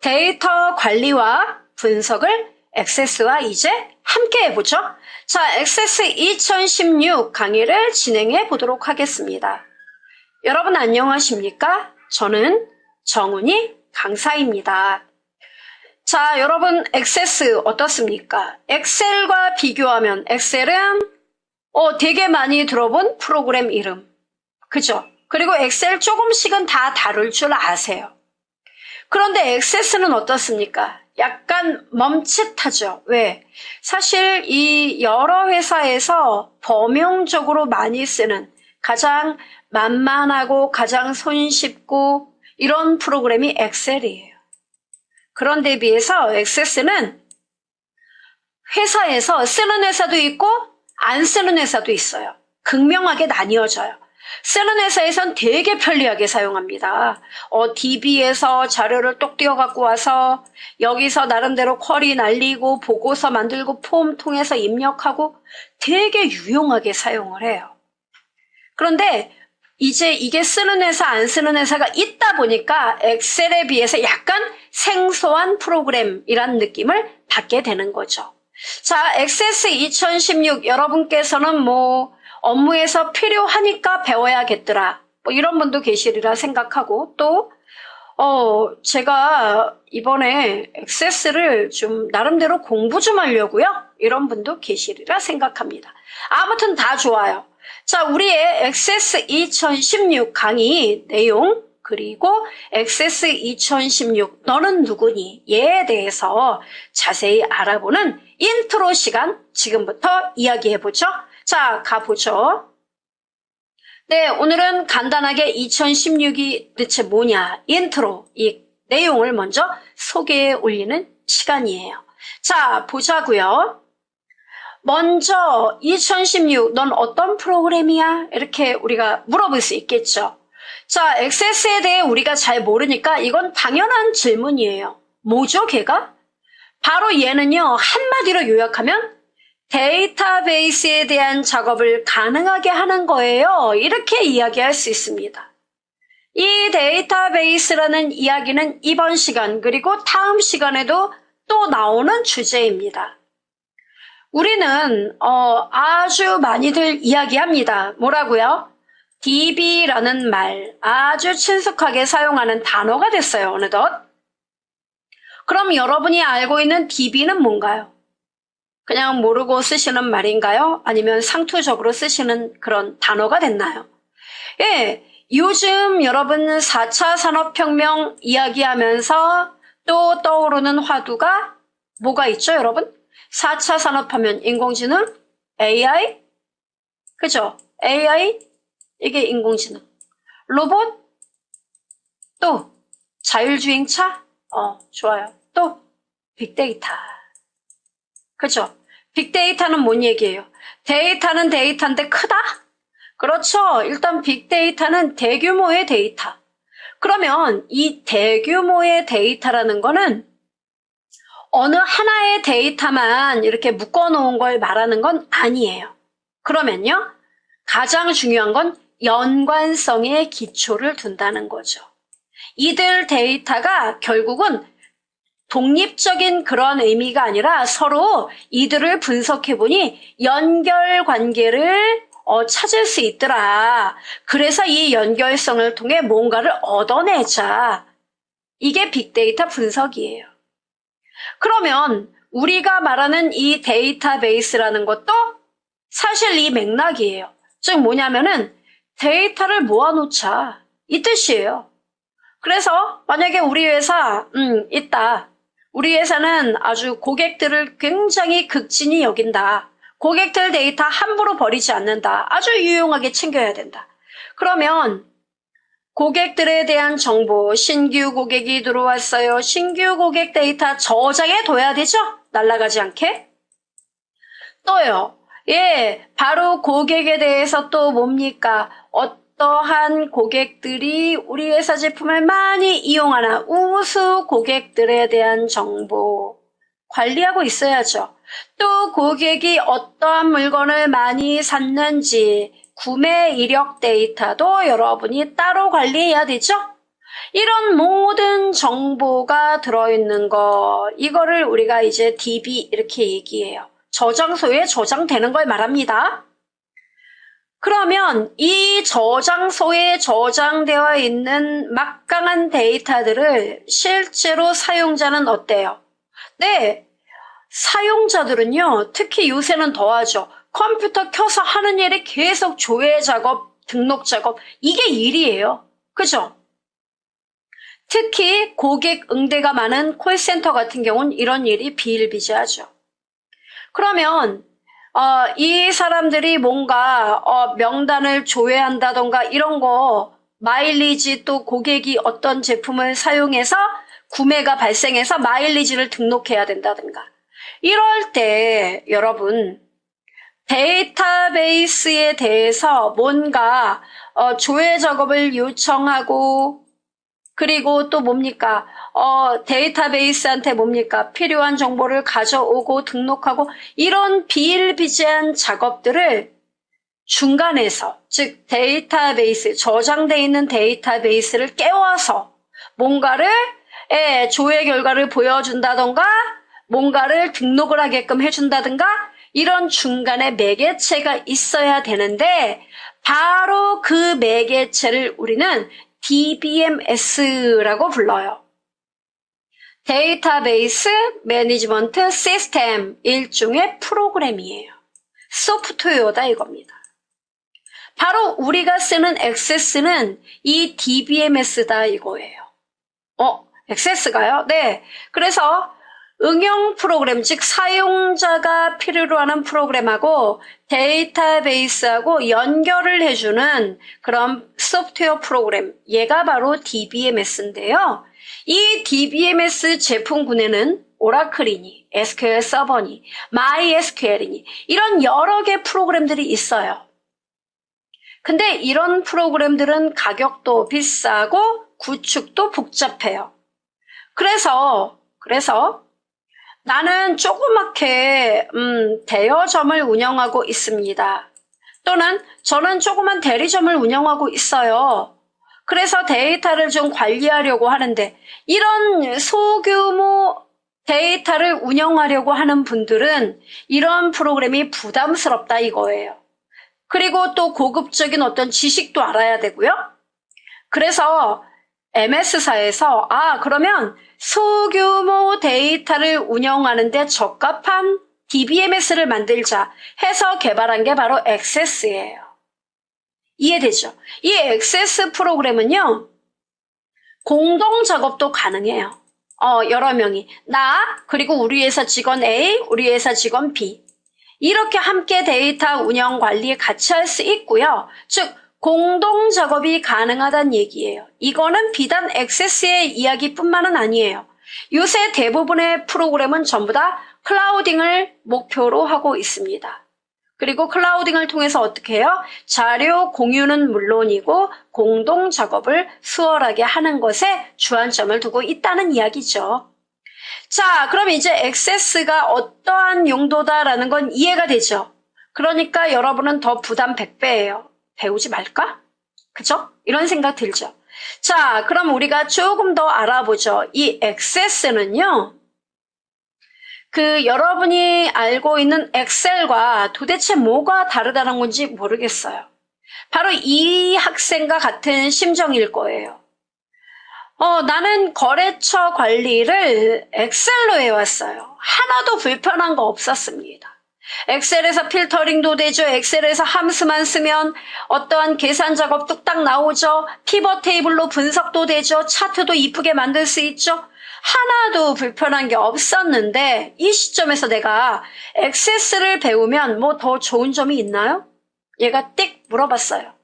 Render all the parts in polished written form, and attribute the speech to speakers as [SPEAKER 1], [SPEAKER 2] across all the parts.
[SPEAKER 1] 데이터 관리와 분석을 액세스와 이제 함께 해보죠. 자, 액세스 2016 강의를 진행해 보도록 하겠습니다. 여러분 안녕하십니까? 저는 정은희 강사입니다. 자, 여러분 액세스 어떻습니까? 엑셀과 비교하면 엑셀은 되게 많이 들어본 프로그램 이름. 그죠? 그리고 엑셀 조금씩은 다 다룰 줄 아세요. 그런데 액세스는 어떻습니까? 약간 멈칫하죠. 왜? 사실 이 여러 회사에서 범용적으로 많이 쓰는 가장 만만하고 가장 손쉽고 이런 프로그램이 엑셀이에요. 그런데 비해서 액세스는 회사에서 쓰는 회사도 있고 안 쓰는 회사도 있어요. 극명하게 나뉘어져요. 쓰는 회사에선 되게 편리하게 사용합니다. DB에서 자료를 똑 띄워 갖고 와서 여기서 나름대로 쿼리 날리고 보고서 만들고 폼 통해서 입력하고 되게 유용하게 사용을 해요. 그런데 이제 이게 쓰는 회사 안 쓰는 회사가 있다 보니까 엑셀에 비해서 약간 생소한 프로그램이란 느낌을 받게 되는 거죠. 자, 액세스 2016 여러분께서는 업무에서 필요하니까 배워야겠더라. 이런 분도 계시리라 생각하고 또 제가 이번에 액세스를 좀 나름대로 공부 좀 하려고요. 이런 분도 계시리라 생각합니다. 아무튼 다 좋아요. 자, 우리의 액세스 2016 강의 내용 그리고 액세스 2016 너는 누구니? 얘에 대해서 자세히 알아보는 인트로 시간 지금부터 이야기해보죠. 자, 가보죠. 네, 오늘은 간단하게 2016이 대체 뭐냐, 인트로, 이 내용을 먼저 소개해 올리는 시간이에요. 자, 보자고요. 먼저 2016 넌 어떤 프로그램이야? 이렇게 우리가 물어볼 수 있겠죠. 자, 액세스에 대해 우리가 잘 모르니까 이건 당연한 질문이에요. 뭐죠, 걔가? 바로 얘는요, 한마디로 요약하면 데이터베이스에 대한 작업을 가능하게 하는 거예요. 이렇게 이야기할 수 있습니다. 이 데이터베이스라는 이야기는 이번 시간 그리고 다음 시간에도 또 나오는 주제입니다. 우리는 아주 많이들 이야기합니다. 뭐라고요? DB라는 말 아주 친숙하게 사용하는 단어가 됐어요. 어느덧. 그럼 여러분이 알고 있는 DB는 뭔가요? 그냥 모르고 쓰시는 말인가요? 아니면 상투적으로 쓰시는 그런 단어가 됐나요? 예, 요즘 여러분 4차 산업혁명 이야기하면서 또 떠오르는 화두가 뭐가 있죠, 여러분? 4차 산업하면 인공지능, AI, 그죠? AI, 이게 인공지능. 로봇, 또 자율주행차, 좋아요. 또 빅데이터. 그죠? 빅데이터는 뭔 얘기예요? 데이터는 데이터인데 크다? 그렇죠. 일단 빅데이터는 대규모의 데이터. 그러면 이 대규모의 데이터라는 거는 어느 하나의 데이터만 이렇게 묶어놓은 걸 말하는 건 아니에요. 그러면요, 가장 중요한 건 연관성에 기초를 둔다는 거죠. 이들 데이터가 결국은 독립적인 그런 의미가 아니라 서로 이들을 분석해보니 연결관계를 찾을 수 있더라. 그래서 이 연결성을 통해 뭔가를 얻어내자. 이게 빅데이터 분석이에요. 그러면 우리가 말하는 이 데이터베이스라는 것도 사실 이 맥락이에요. 즉 뭐냐면은 데이터를 모아놓자. 이 뜻이에요. 그래서 만약에 우리 회사 있다. 우리 회사는 아주 고객들을 굉장히 극진히 여긴다. 고객들 데이터 함부로 버리지 않는다. 아주 유용하게 챙겨야 된다. 그러면 고객들에 대한 정보, 신규 고객이 들어왔어요. 신규 고객 데이터 저장해 둬야 되죠? 날아가지 않게. 또요. 예, 바로 고객에 대해서 또 뭡니까? 어떠한 고객들이 우리 회사 제품을 많이 이용하나 우수 고객들에 대한 정보 관리하고 있어야죠. 또 고객이 어떠한 물건을 많이 샀는지 구매 이력 데이터도 여러분이 따로 관리해야 되죠. 이런 모든 정보가 들어있는 거, 이거를 우리가 이제 DB 이렇게 얘기해요. 저장소에 저장되는 걸 말합니다. 그러면 이 저장소에 저장되어 있는 막강한 데이터들을 실제로 사용자는 어때요? 네, 사용자들은요, 특히 요새는 더하죠. 컴퓨터 켜서 하는 일이 계속 조회 작업, 등록 작업, 이게 일이에요. 그죠? 특히 고객 응대가 많은 콜센터 같은 경우는 이런 일이 비일비재하죠. 그러면 이 사람들이 뭔가 명단을 조회한다던가 이런 거 마일리지 또 고객이 어떤 제품을 사용해서 구매가 발생해서 마일리지를 등록해야 된다든가 이럴 때 여러분 데이터베이스에 대해서 뭔가 조회 작업을 요청하고 그리고 또 뭡니까? 데이터베이스한테 뭡니까? 필요한 정보를 가져오고 등록하고 이런 비일비재한 작업들을 중간에서 즉 데이터베이스 저장돼 있는 데이터베이스를 깨워서 뭔가를 조회 결과를 보여준다던가 뭔가를 등록을 하게끔 해준다든가 이런 중간에 매개체가 있어야 되는데 바로 그 매개체를 우리는 DBMS라고 불러요. 데이터베이스 매니지먼트 시스템 일종의 프로그램이에요. 소프트웨어다 이겁니다. 바로 우리가 쓰는 액세스는 이 DBMS다 이거예요. 액세스가요? 네. 그래서 응용 프로그램, 즉 사용자가 필요로 하는 프로그램하고 데이터베이스하고 연결을 해주는 그런 소프트웨어 프로그램, 얘가 바로 DBMS인데요. 이 DBMS 제품군에는 오라클이니, SQL 서버니, MySQL이니 이런 여러 개 프로그램들이 있어요. 근데 이런 프로그램들은 가격도 비싸고 구축도 복잡해요. 그래서 나는 조그맣게 대여점을 운영하고 있습니다. 또는 저는 조그만 대리점을 운영하고 있어요. 그래서 데이터를 좀 관리하려고 하는데 이런 소규모 데이터를 운영하려고 하는 분들은 이런 프로그램이 부담스럽다 이거예요. 그리고 또 고급적인 어떤 지식도 알아야 되고요. 그래서 MS사에서 그러면 소규모 데이터를 운영하는데 적합한 DBMS를 만들자 해서 개발한 게 바로 액세스예요. 이해되죠? 이 액세스 프로그램은요. 공동 작업도 가능해요. 여러 명이 나 그리고 우리 회사 직원 A, 우리 회사 직원 B 이렇게 함께 데이터 운영 관리 같이 할 수 있고요. 즉 공동 작업이 가능하다는 얘기예요. 이거는 비단 액세스의 이야기뿐만은 아니에요. 요새 대부분의 프로그램은 전부 다 클라우딩을 목표로 하고 있습니다. 그리고 클라우딩을 통해서 어떻게 해요? 자료 공유는 물론이고 공동 작업을 수월하게 하는 것에 주안점을 두고 있다는 이야기죠. 자, 그럼 이제 액세스가 어떠한 용도다라는 건 이해가 되죠? 그러니까 여러분은 더 부담 100배예요. 배우지 말까? 그죠? 이런 생각 들죠? 자, 그럼 우리가 조금 더 알아보죠. 이 액세스는요. 여러분이 알고 있는 엑셀과 도대체 뭐가 다르다는 건지 모르겠어요. 바로 이 학생과 같은 심정일 거예요. 나는 거래처 관리를 엑셀로 해왔어요. 하나도 불편한 거 없었습니다. 엑셀에서 필터링도 되죠. 엑셀에서 함수만 쓰면 어떠한 계산 작업 뚝딱 나오죠. 피벗 테이블로 분석도 되죠. 차트도 이쁘게 만들 수 있죠. 하나도 불편한 게 없었는데 이 시점에서 내가 액세스를 배우면 뭐 더 좋은 점이 있나요? 얘가 띡 물어봤어요.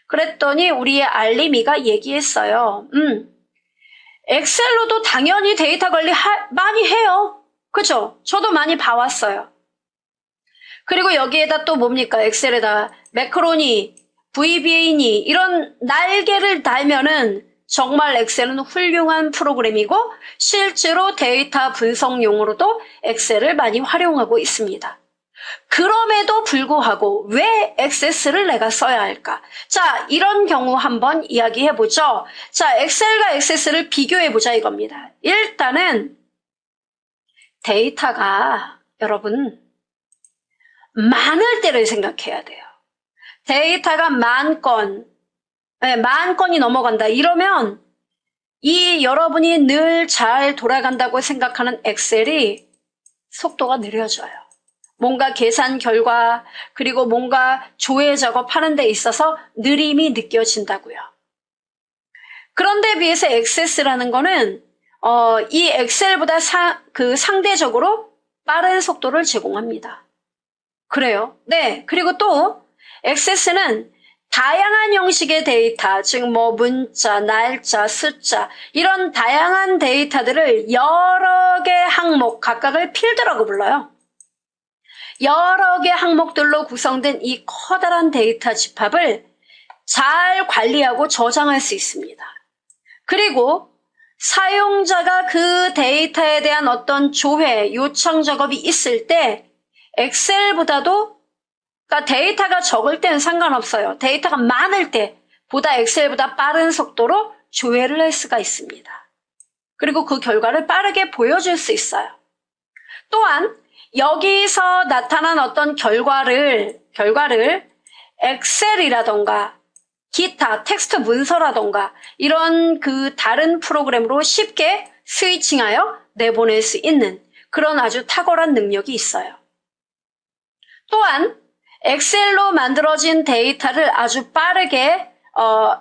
[SPEAKER 1] 그랬더니 우리의 알림이가 얘기했어요. 엑셀로도 당연히 데이터 관리 많이 해요. 그죠? 저도 많이 봐왔어요. 그리고 여기에다 또 뭡니까? 엑셀에다 매크로니, VBA니 이런 날개를 달면은 정말 엑셀은 훌륭한 프로그램이고 실제로 데이터 분석용으로도 엑셀을 많이 활용하고 있습니다. 그럼에도 불구하고 왜 액세스를 내가 써야 할까? 자, 이런 경우 한번 이야기해보죠. 자, 엑셀과 액세스를 비교해보자 이겁니다. 일단은 데이터가 여러분 많을 때를 생각해야 돼요. 데이터가 만 건이 넘어간다. 이러면 이 여러분이 늘 잘 돌아간다고 생각하는 엑셀이 속도가 느려져요. 뭔가 계산 결과 그리고 뭔가 조회 작업하는 데 있어서 느림이 느껴진다고요. 그런데 비해서 액세스라는 거는 이 엑셀보다 상대적으로 빠른 속도를 제공합니다. 그래요. 네. 그리고 또 액세스는 다양한 형식의 데이터, 즉 문자, 날짜, 숫자 이런 다양한 데이터들을 여러 개 항목, 각각을 필드라고 불러요. 여러 개 항목들로 구성된 이 커다란 데이터 집합을 잘 관리하고 저장할 수 있습니다. 그리고 사용자가 그 데이터에 대한 어떤 조회, 요청 작업이 있을 때 엑셀보다도 그러니까 데이터가 적을 때는 상관없어요. 데이터가 많을 때보다 엑셀보다 빠른 속도로 조회를 할 수가 있습니다. 그리고 그 결과를 빠르게 보여줄 수 있어요. 또한 여기서 나타난 어떤 결과를 엑셀이라던가 기타 텍스트 문서라던가 이런 그 다른 프로그램으로 쉽게 스위칭하여 내보낼 수 있는 그런 아주 탁월한 능력이 있어요. 또한 엑셀로 만들어진 데이터를 아주 빠르게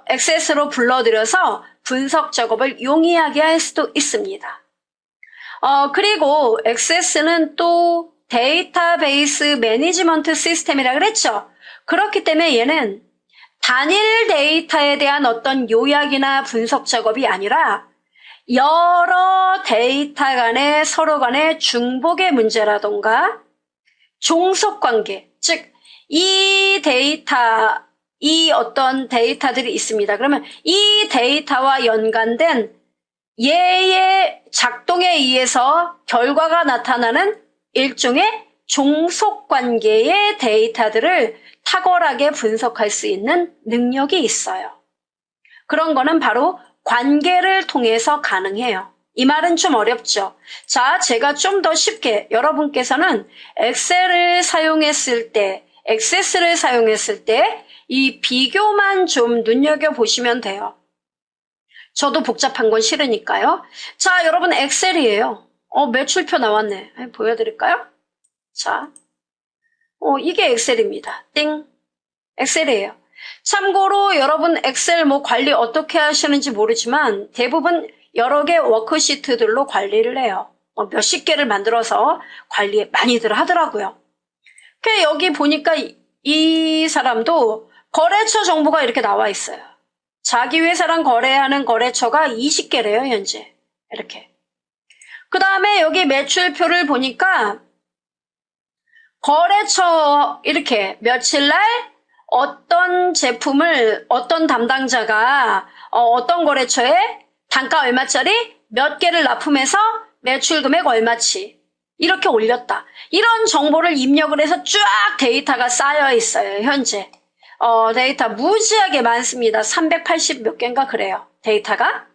[SPEAKER 1] 액세스로 불러들여서 분석 작업을 용이하게 할 수도 있습니다. 그리고 액세스는 또 데이터베이스 매니지먼트 시스템이라 그랬죠. 그렇기 때문에 얘는 단일 데이터에 대한 어떤 요약이나 분석 작업이 아니라 여러 데이터 간의 서로 간의 중복의 문제라던가 종속관계, 즉 이 어떤 데이터들이 있습니다. 그러면 이 데이터와 연관된 얘의 작동에 의해서 결과가 나타나는 일종의 종속관계의 데이터들을 탁월하게 분석할 수 있는 능력이 있어요. 그런 거는 바로 관계를 통해서 가능해요. 이 말은 좀 어렵죠. 자, 제가 좀 더 쉽게 여러분께서는 엑셀을 사용했을 때, 액세스를 사용했을 때 이 비교만 좀 눈여겨보시면 돼요. 저도 복잡한 건 싫으니까요. 자, 여러분 엑셀이에요. 매출표 나왔네. 보여드릴까요? 자, 이게 엑셀입니다. 띵. 엑셀이에요. 참고로 여러분 엑셀 관리 어떻게 하시는지 모르지만 대부분 여러 개 워크시트들로 관리를 해요. 몇십 개를 만들어서 관리 많이들 하더라고요. 여기 보니까 이 사람도 거래처 정보가 이렇게 나와 있어요. 자기 회사랑 거래하는 거래처가 20개래요, 현재. 이렇게. 그 다음에 여기 매출표를 보니까 거래처 이렇게 며칠날 어떤 제품을 어떤 담당자가 어떤 거래처에 단가 얼마짜리 몇 개를 납품해서 매출 금액 얼마치 이렇게 올렸다. 이런 정보를 입력을 해서 쫙 데이터가 쌓여 있어요. 현재 데이터 무지하게 많습니다. 380 몇 개인가 그래요. 데이터가.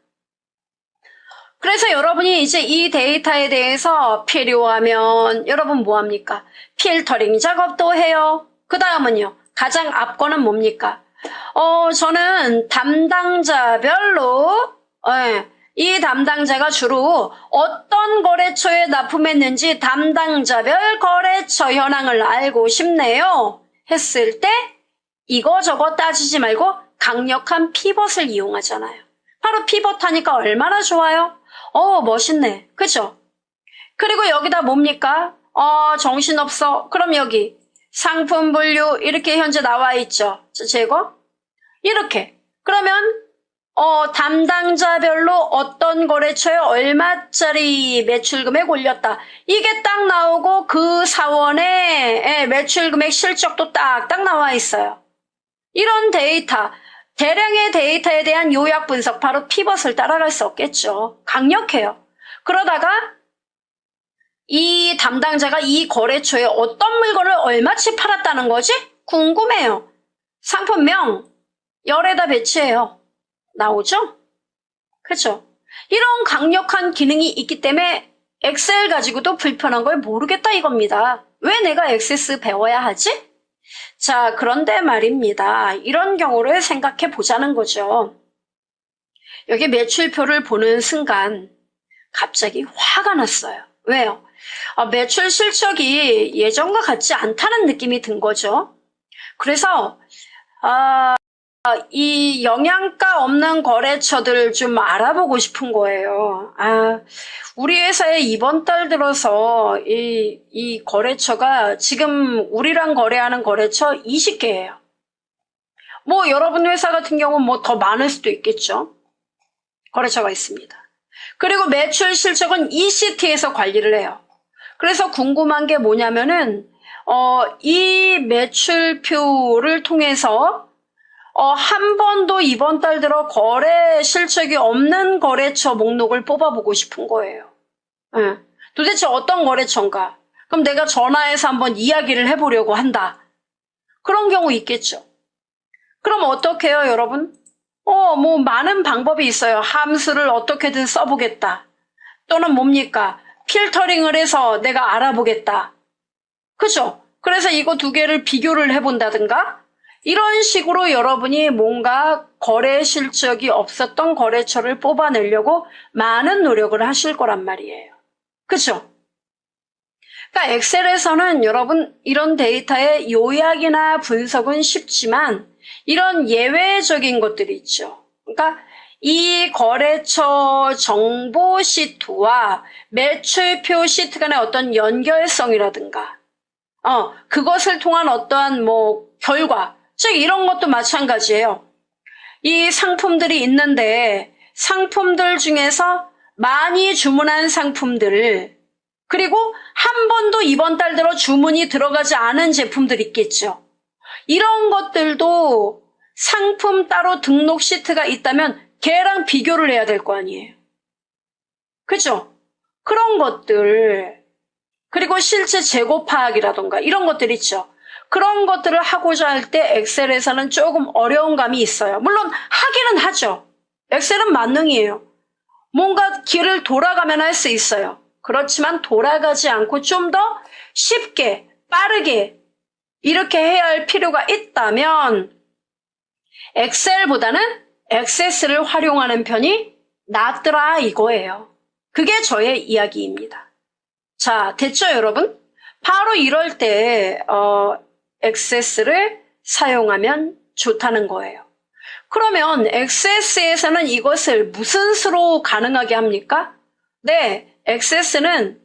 [SPEAKER 1] 그래서 여러분이 이제 이 데이터에 대해서 필요하면 여러분 뭐합니까? 필터링 작업도 해요. 그 다음은요. 가장 앞거는 뭡니까? 저는 담당자별로 이 담당자가 주로 어떤 거래처에 납품했는지 담당자별 거래처 현황을 알고 싶네요. 했을 때 이거저거 따지지 말고 강력한 피벗을 이용하잖아요. 바로 피벗 하니까 얼마나 좋아요? 멋있네. 그죠? 그리고 여기다 뭡니까? 정신없어. 그럼 여기 상품 분류 이렇게 현재 나와 있죠. 제거. 이렇게. 그러면 담당자별로 어떤 거래처에 얼마짜리 매출 금액 올렸다. 이게 딱 나오고 그 사원의 매출 금액 실적도 딱딱 나와 있어요. 이런 데이터, 대량의 데이터에 대한 요약 분석, 바로 피벗을 따라갈 수 없겠죠. 강력해요. 그러다가 이 담당자가 이 거래처에 어떤 물건을 얼마치 팔았다는 거지? 궁금해요. 상품명 열에다 배치해요. 나오죠? 그죠? 이런 강력한 기능이 있기 때문에 엑셀 가지고도 불편한 걸 모르겠다 이겁니다. 왜 내가 액세스 배워야 하지? 자, 그런데 말입니다. 이런 경우를 생각해 보자는 거죠. 여기 매출표를 보는 순간 갑자기 화가 났어요. 왜요? 매출 실적이 예전과 같지 않다는 느낌이 든 거죠. 그래서 이 영양가 없는 거래처들을 좀 알아보고 싶은 거예요. 우리 회사에 이번 달 들어서 이 거래처가 지금 우리랑 거래하는 거래처 20개예요. 뭐 여러분 회사 같은 경우는 뭐 더 많을 수도 있겠죠. 거래처가 있습니다. 그리고 매출 실적은 ECT에서 관리를 해요. 그래서 궁금한 게 뭐냐면은 이 매출표를 통해서 한 번도 이번 달 들어 거래 실적이 없는 거래처 목록을 뽑아보고 싶은 거예요. 도대체 어떤 거래처인가? 그럼 내가 전화해서 한번 이야기를 해보려고 한다. 그런 경우 있겠죠. 그럼 어떻게 해요, 여러분? 뭐 많은 방법이 있어요. 함수를 어떻게든 써보겠다. 또는 뭡니까? 필터링을 해서 내가 알아보겠다. 그죠? 그래서 이거 두 개를 비교를 해본다든가 이런 식으로 여러분이 뭔가 거래 실적이 없었던 거래처를 뽑아내려고 많은 노력을 하실 거란 말이에요. 그죠? 그러니까 엑셀에서는 여러분 이런 데이터의 요약이나 분석은 쉽지만 이런 예외적인 것들이 있죠. 그러니까 이 거래처 정보 시트와 매출표 시트 간의 어떤 연결성이라든가 그것을 통한 어떠한 결과, 즉 이런 것도 마찬가지예요. 이 상품들이 있는데 상품들 중에서 많이 주문한 상품들 그리고 한 번도 이번 달 들어 주문이 들어가지 않은 제품들 있겠죠. 이런 것들도 상품 따로 등록 시트가 있다면 걔랑 비교를 해야 될 거 아니에요. 그죠? 그런 것들 그리고 실제 재고 파악이라던가 이런 것들 있죠. 그런 것들을 하고자 할 때 엑셀에서는 조금 어려운 감이 있어요. 물론 하기는 하죠. 엑셀은 만능이에요. 뭔가 길을 돌아가면 할 수 있어요. 그렇지만 돌아가지 않고 좀 더 쉽게 빠르게 이렇게 해야 할 필요가 있다면 엑셀보다는 액세스를 활용하는 편이 낫더라 이거예요. 그게 저의 이야기입니다. 자, 됐죠 여러분? 바로 이럴 때 액세스를 사용하면 좋다는 거예요. 그러면 액세스에서는 이것을 무슨 수로 가능하게 합니까? 네, 액세스는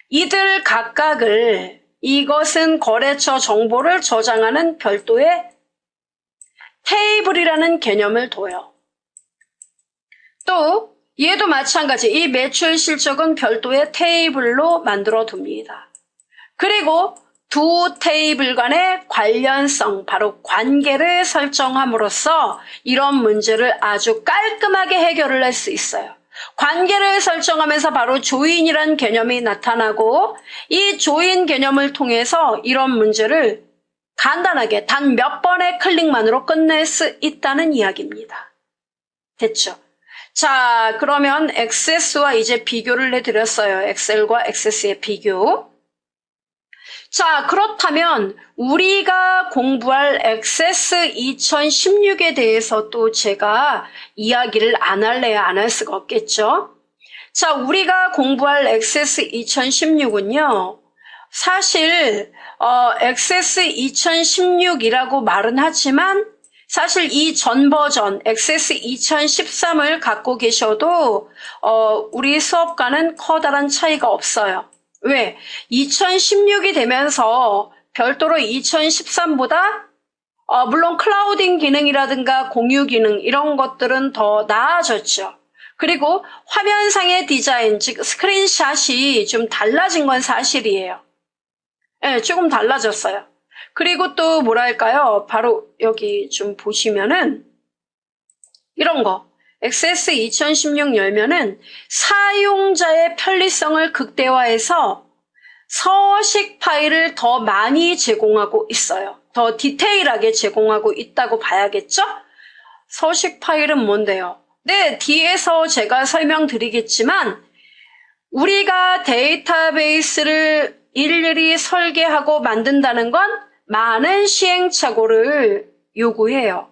[SPEAKER 1] 이들 각각을 이것은 거래처 정보를 저장하는 별도의 테이블이라는 개념을 둬요. 또 얘도 마찬가지 이 매출 실적은 별도의 테이블로 만들어 둡니다. 그리고 두 테이블 간의 관련성, 바로 관계를 설정함으로써 이런 문제를 아주 깔끔하게 해결을 할 수 있어요. 관계를 설정하면서 바로 조인이란 개념이 나타나고 이 조인 개념을 통해서 이런 문제를 간단하게 단 몇 번의 클릭만으로 끝낼 수 있다는 이야기입니다. 됐죠? 자, 그러면 액세스와 이제 비교를 해드렸어요. 엑셀과 액세스의 비교. 자, 그렇다면 우리가 공부할 액세스 2016에 대해서 또 제가 이야기를 안 할래야 안 할 수가 없겠죠? 자, 우리가 공부할 액세스 2016은요. 사실 액세스 2016이라고 말은 하지만 사실 이 전 버전 액세스 2013을 갖고 계셔도 우리 수업과는 커다란 차이가 없어요. 왜? 2016이 되면서 별도로 2013보다 물론 클라우딩 기능이라든가 공유 기능 이런 것들은 더 나아졌죠. 그리고 화면상의 디자인, 즉 스크린샷이 좀 달라진 건 사실이에요. 네, 조금 달라졌어요. 그리고 또 뭐랄까요? 바로 여기 좀 보시면은 이런 거. 액세스 2016 열면은 사용자의 편리성을 극대화해서 서식 파일을 더 많이 제공하고 있어요. 더 디테일하게 제공하고 있다고 봐야겠죠? 서식 파일은 뭔데요? 네, 뒤에서 제가 설명드리겠지만 우리가 데이터베이스를 일일이 설계하고 만든다는 건 많은 시행착오를 요구해요.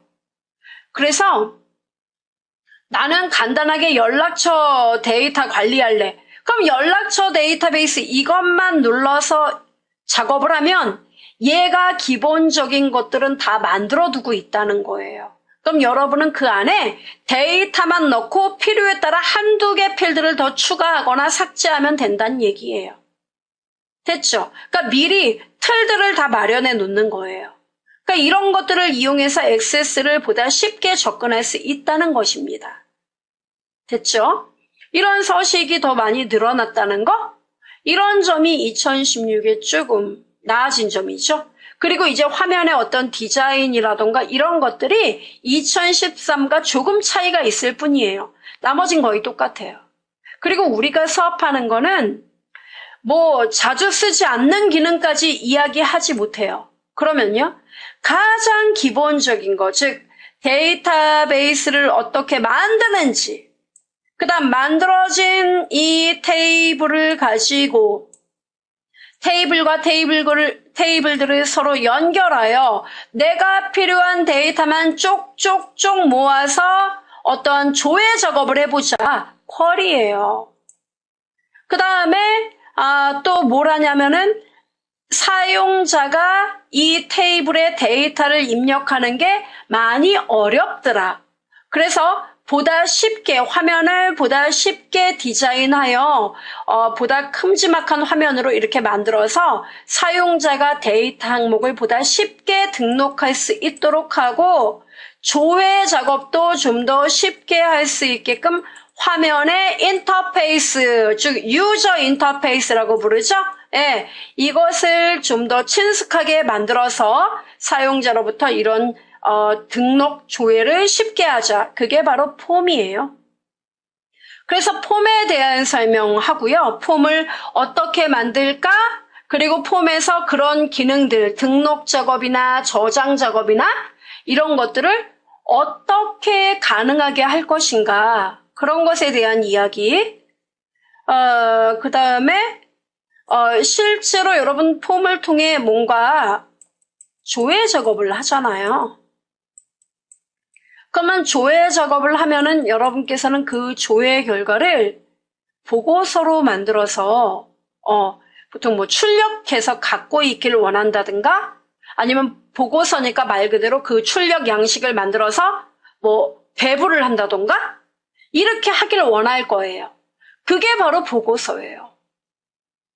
[SPEAKER 1] 그래서 나는 간단하게 연락처 데이터 관리할래. 그럼 연락처 데이터베이스 이것만 눌러서 작업을 하면 얘가 기본적인 것들은 다 만들어 두고 있다는 거예요. 그럼 여러분은 그 안에 데이터만 넣고 필요에 따라 한두 개 필드를 더 추가하거나 삭제하면 된다는 얘기예요. 됐죠? 그러니까 미리 틀들을 다 마련해 놓는 거예요. 그러니까 이런 것들을 이용해서 액세스를 보다 쉽게 접근할 수 있다는 것입니다. 됐죠? 이런 서식이 더 많이 늘어났다는 거? 이런 점이 2016에 조금 나아진 점이죠. 그리고 이제 화면의 어떤 디자인이라던가 이런 것들이 2013과 조금 차이가 있을 뿐이에요. 나머진 거의 똑같아요. 그리고 우리가 수업하는 거는 뭐 자주 쓰지 않는 기능까지 이야기하지 못해요. 그러면요. 가장 기본적인 거, 즉 데이터베이스를 어떻게 만드는지, 그 다음 만들어진 이 테이블을 가지고 테이블과 테이블들을 서로 연결하여 내가 필요한 데이터만 쪽쪽쪽 모아서 어떤 조회 작업을 해보자. 쿼리예요. 그 다음에 또 뭘 하냐면은 사용자가 이 테이블에 데이터를 입력하는 게 많이 어렵더라. 그래서 보다 쉽게 화면을 보다 쉽게 디자인하여 보다 큼지막한 화면으로 이렇게 만들어서 사용자가 데이터 항목을 보다 쉽게 등록할 수 있도록 하고 조회 작업도 좀 더 쉽게 할 수 있게끔 화면의 인터페이스, 즉 유저 인터페이스라고 부르죠. 예, 이것을 좀 더 친숙하게 만들어서 사용자로부터 이런 등록 조회를 쉽게 하자. 그게 바로 폼이에요. 그래서 폼에 대한 설명하고요. 폼을 어떻게 만들까? 그리고 폼에서 그런 기능들, 등록 작업이나 저장 작업이나 이런 것들을 어떻게 가능하게 할 것인가? 그런 것에 대한 이야기. 그 다음에 실제로 여러분 폼을 통해 뭔가 조회 작업을 하잖아요. 그러면 조회 작업을 하면은 여러분께서는 그 조회 결과를 보고서로 만들어서 보통 뭐 출력해서 갖고 있기를 원한다든가 아니면 보고서니까 말 그대로 그 출력 양식을 만들어서 뭐 배부를 한다던가 이렇게 하기를 원할 거예요. 그게 바로 보고서예요.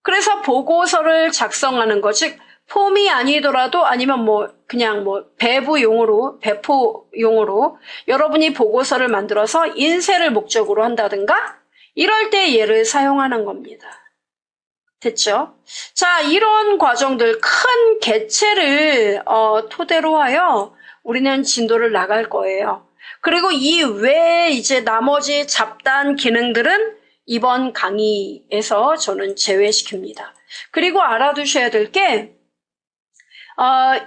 [SPEAKER 1] 그래서 보고서를 작성하는 것, 즉 폼이 아니더라도 아니면 그냥 배포용으로 여러분이 보고서를 만들어서 인쇄를 목적으로 한다든가 이럴 때 얘를 사용하는 겁니다. 됐죠? 자, 이런 과정들 큰 개체를 토대로 하여 우리는 진도를 나갈 거예요. 그리고 이 외에 이제 나머지 잡다한 기능들은 이번 강의에서 저는 제외시킵니다. 그리고 알아두셔야 될 게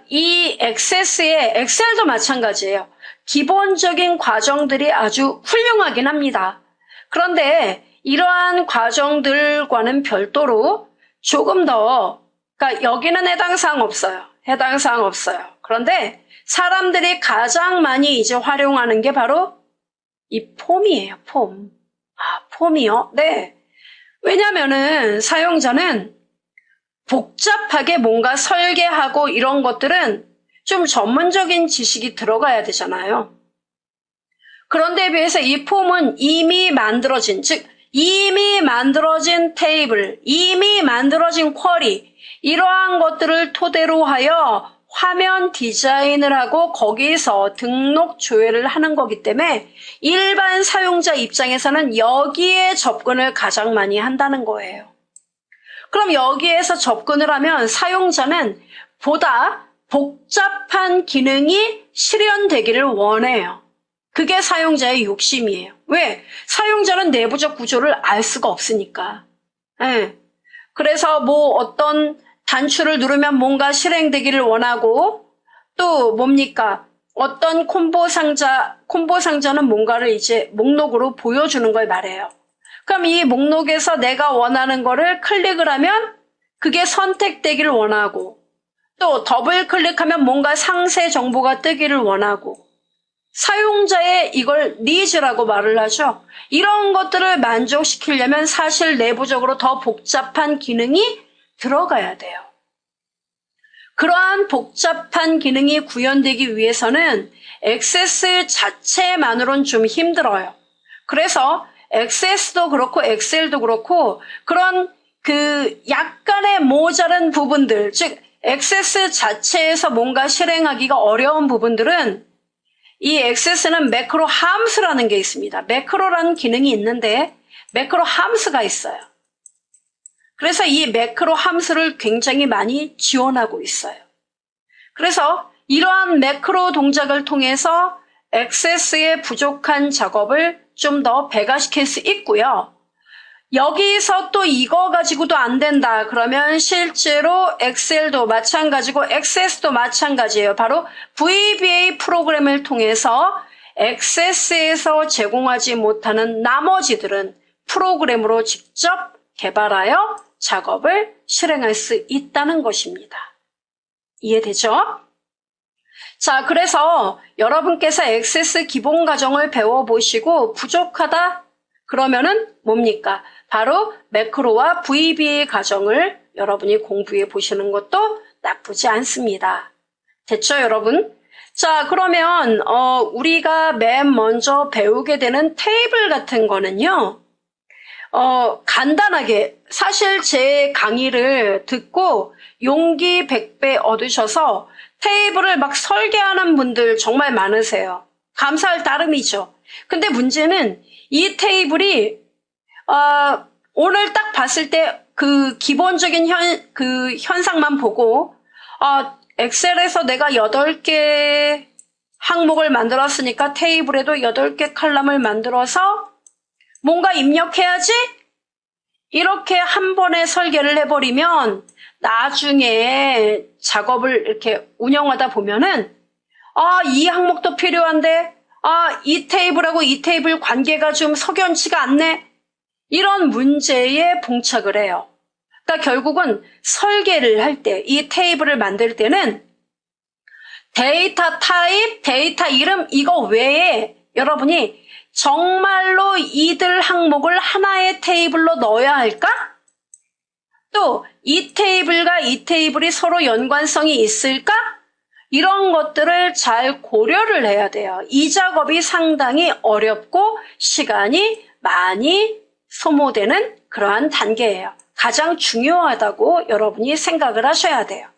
[SPEAKER 1] 이 액세스의 엑셀도 마찬가지예요. 기본적인 과정들이 아주 훌륭하긴 합니다. 그런데 이러한 과정들과는 별도로 조금 더, 그러니까 여기는 해당 사항 없어요. 그런데 사람들이 가장 많이 이제 활용하는 게 바로 이 폼이에요. 폼. 폼이요? 네. 왜냐면은 사용자는 복잡하게 뭔가 설계하고 이런 것들은 좀 전문적인 지식이 들어가야 되잖아요. 그런데 비해서 이 폼은 이미 만들어진, 즉 이미 만들어진 테이블, 이미 만들어진 쿼리 이러한 것들을 토대로 하여 화면 디자인을 하고 거기서 등록 조회를 하는 거기 때문에 일반 사용자 입장에서는 여기에 접근을 가장 많이 한다는 거예요. 그럼 여기에서 접근을 하면 사용자는 보다 복잡한 기능이 실현되기를 원해요. 그게 사용자의 욕심이에요. 왜? 사용자는 내부적 구조를 알 수가 없으니까. 네. 그래서 뭐 어떤 단추를 누르면 뭔가 실행되기를 원하고 또 뭡니까? 어떤 콤보 상자는 뭔가를 이제 목록으로 보여주는 걸 말해요. 그럼 이 목록에서 내가 원하는 거를 클릭을 하면 그게 선택되기를 원하고 또 더블 클릭하면 뭔가 상세 정보가 뜨기를 원하고 사용자의 이걸 니즈라고 말을 하죠. 이런 것들을 만족시키려면 사실 내부적으로 더 복잡한 기능이 들어가야 돼요. 그러한 복잡한 기능이 구현되기 위해서는 액세스 자체만으로는 좀 힘들어요. 그래서 액세스도 그렇고 엑셀도 그렇고 그런 그 약간의 모자란 부분들, 즉 액세스 자체에서 뭔가 실행하기가 어려운 부분들은 이 액세스는 매크로 함수라는 게 있습니다. 매크로라는 기능이 있는데 매크로 함수가 있어요. 그래서 이 매크로 함수를 굉장히 많이 지원하고 있어요. 그래서 이러한 매크로 동작을 통해서 액세스의 부족한 작업을 좀 더 배가시킬 수 있고요. 여기서 또 이거 가지고도 안 된다. 그러면 실제로 엑셀도 마찬가지고 액세스도 마찬가지예요. 바로 VBA 프로그램을 통해서 액세스에서 제공하지 못하는 나머지들은 프로그램으로 직접 개발하여 작업을 실행할 수 있다는 것입니다. 이해되죠? 자, 그래서 여러분께서 액세스 기본 과정을 배워보시고 부족하다? 그러면은 뭡니까? 바로 매크로와 VBA 과정을 여러분이 공부해 보시는 것도 나쁘지 않습니다. 됐죠, 여러분? 자, 그러면 우리가 맨 먼저 배우게 되는 테이블 같은 거는요. 간단하게 사실 제 강의를 듣고 용기 100배 얻으셔서 테이블을 막 설계하는 분들 정말 많으세요. 감사할 따름이죠. 근데 문제는 이 테이블이 오늘 딱 봤을 때 그 기본적인 현상만 보고 엑셀에서 내가 8개 항목을 만들었으니까 테이블에도 8개 칼럼을 만들어서 뭔가 입력해야지? 이렇게 한 번에 설계를 해버리면 나중에 작업을 이렇게 운영하다 보면은 이 항목도 필요한데 이 테이블하고 이 테이블 관계가 좀 석연치가 않네. 이런 문제에 봉착을 해요. 그러니까 결국은 설계를 할 때, 이 테이블을 만들 때는 데이터 타입, 데이터 이름 이거 외에 여러분이 정말로 이들 항목을 하나의 테이블로 넣어야 할까? 또 이 테이블과 이 테이블이 서로 연관성이 있을까? 이런 것들을 잘 고려를 해야 돼요. 이 작업이 상당히 어렵고 시간이 많이 소모되는 그러한 단계예요. 가장 중요하다고 여러분이 생각을 하셔야 돼요.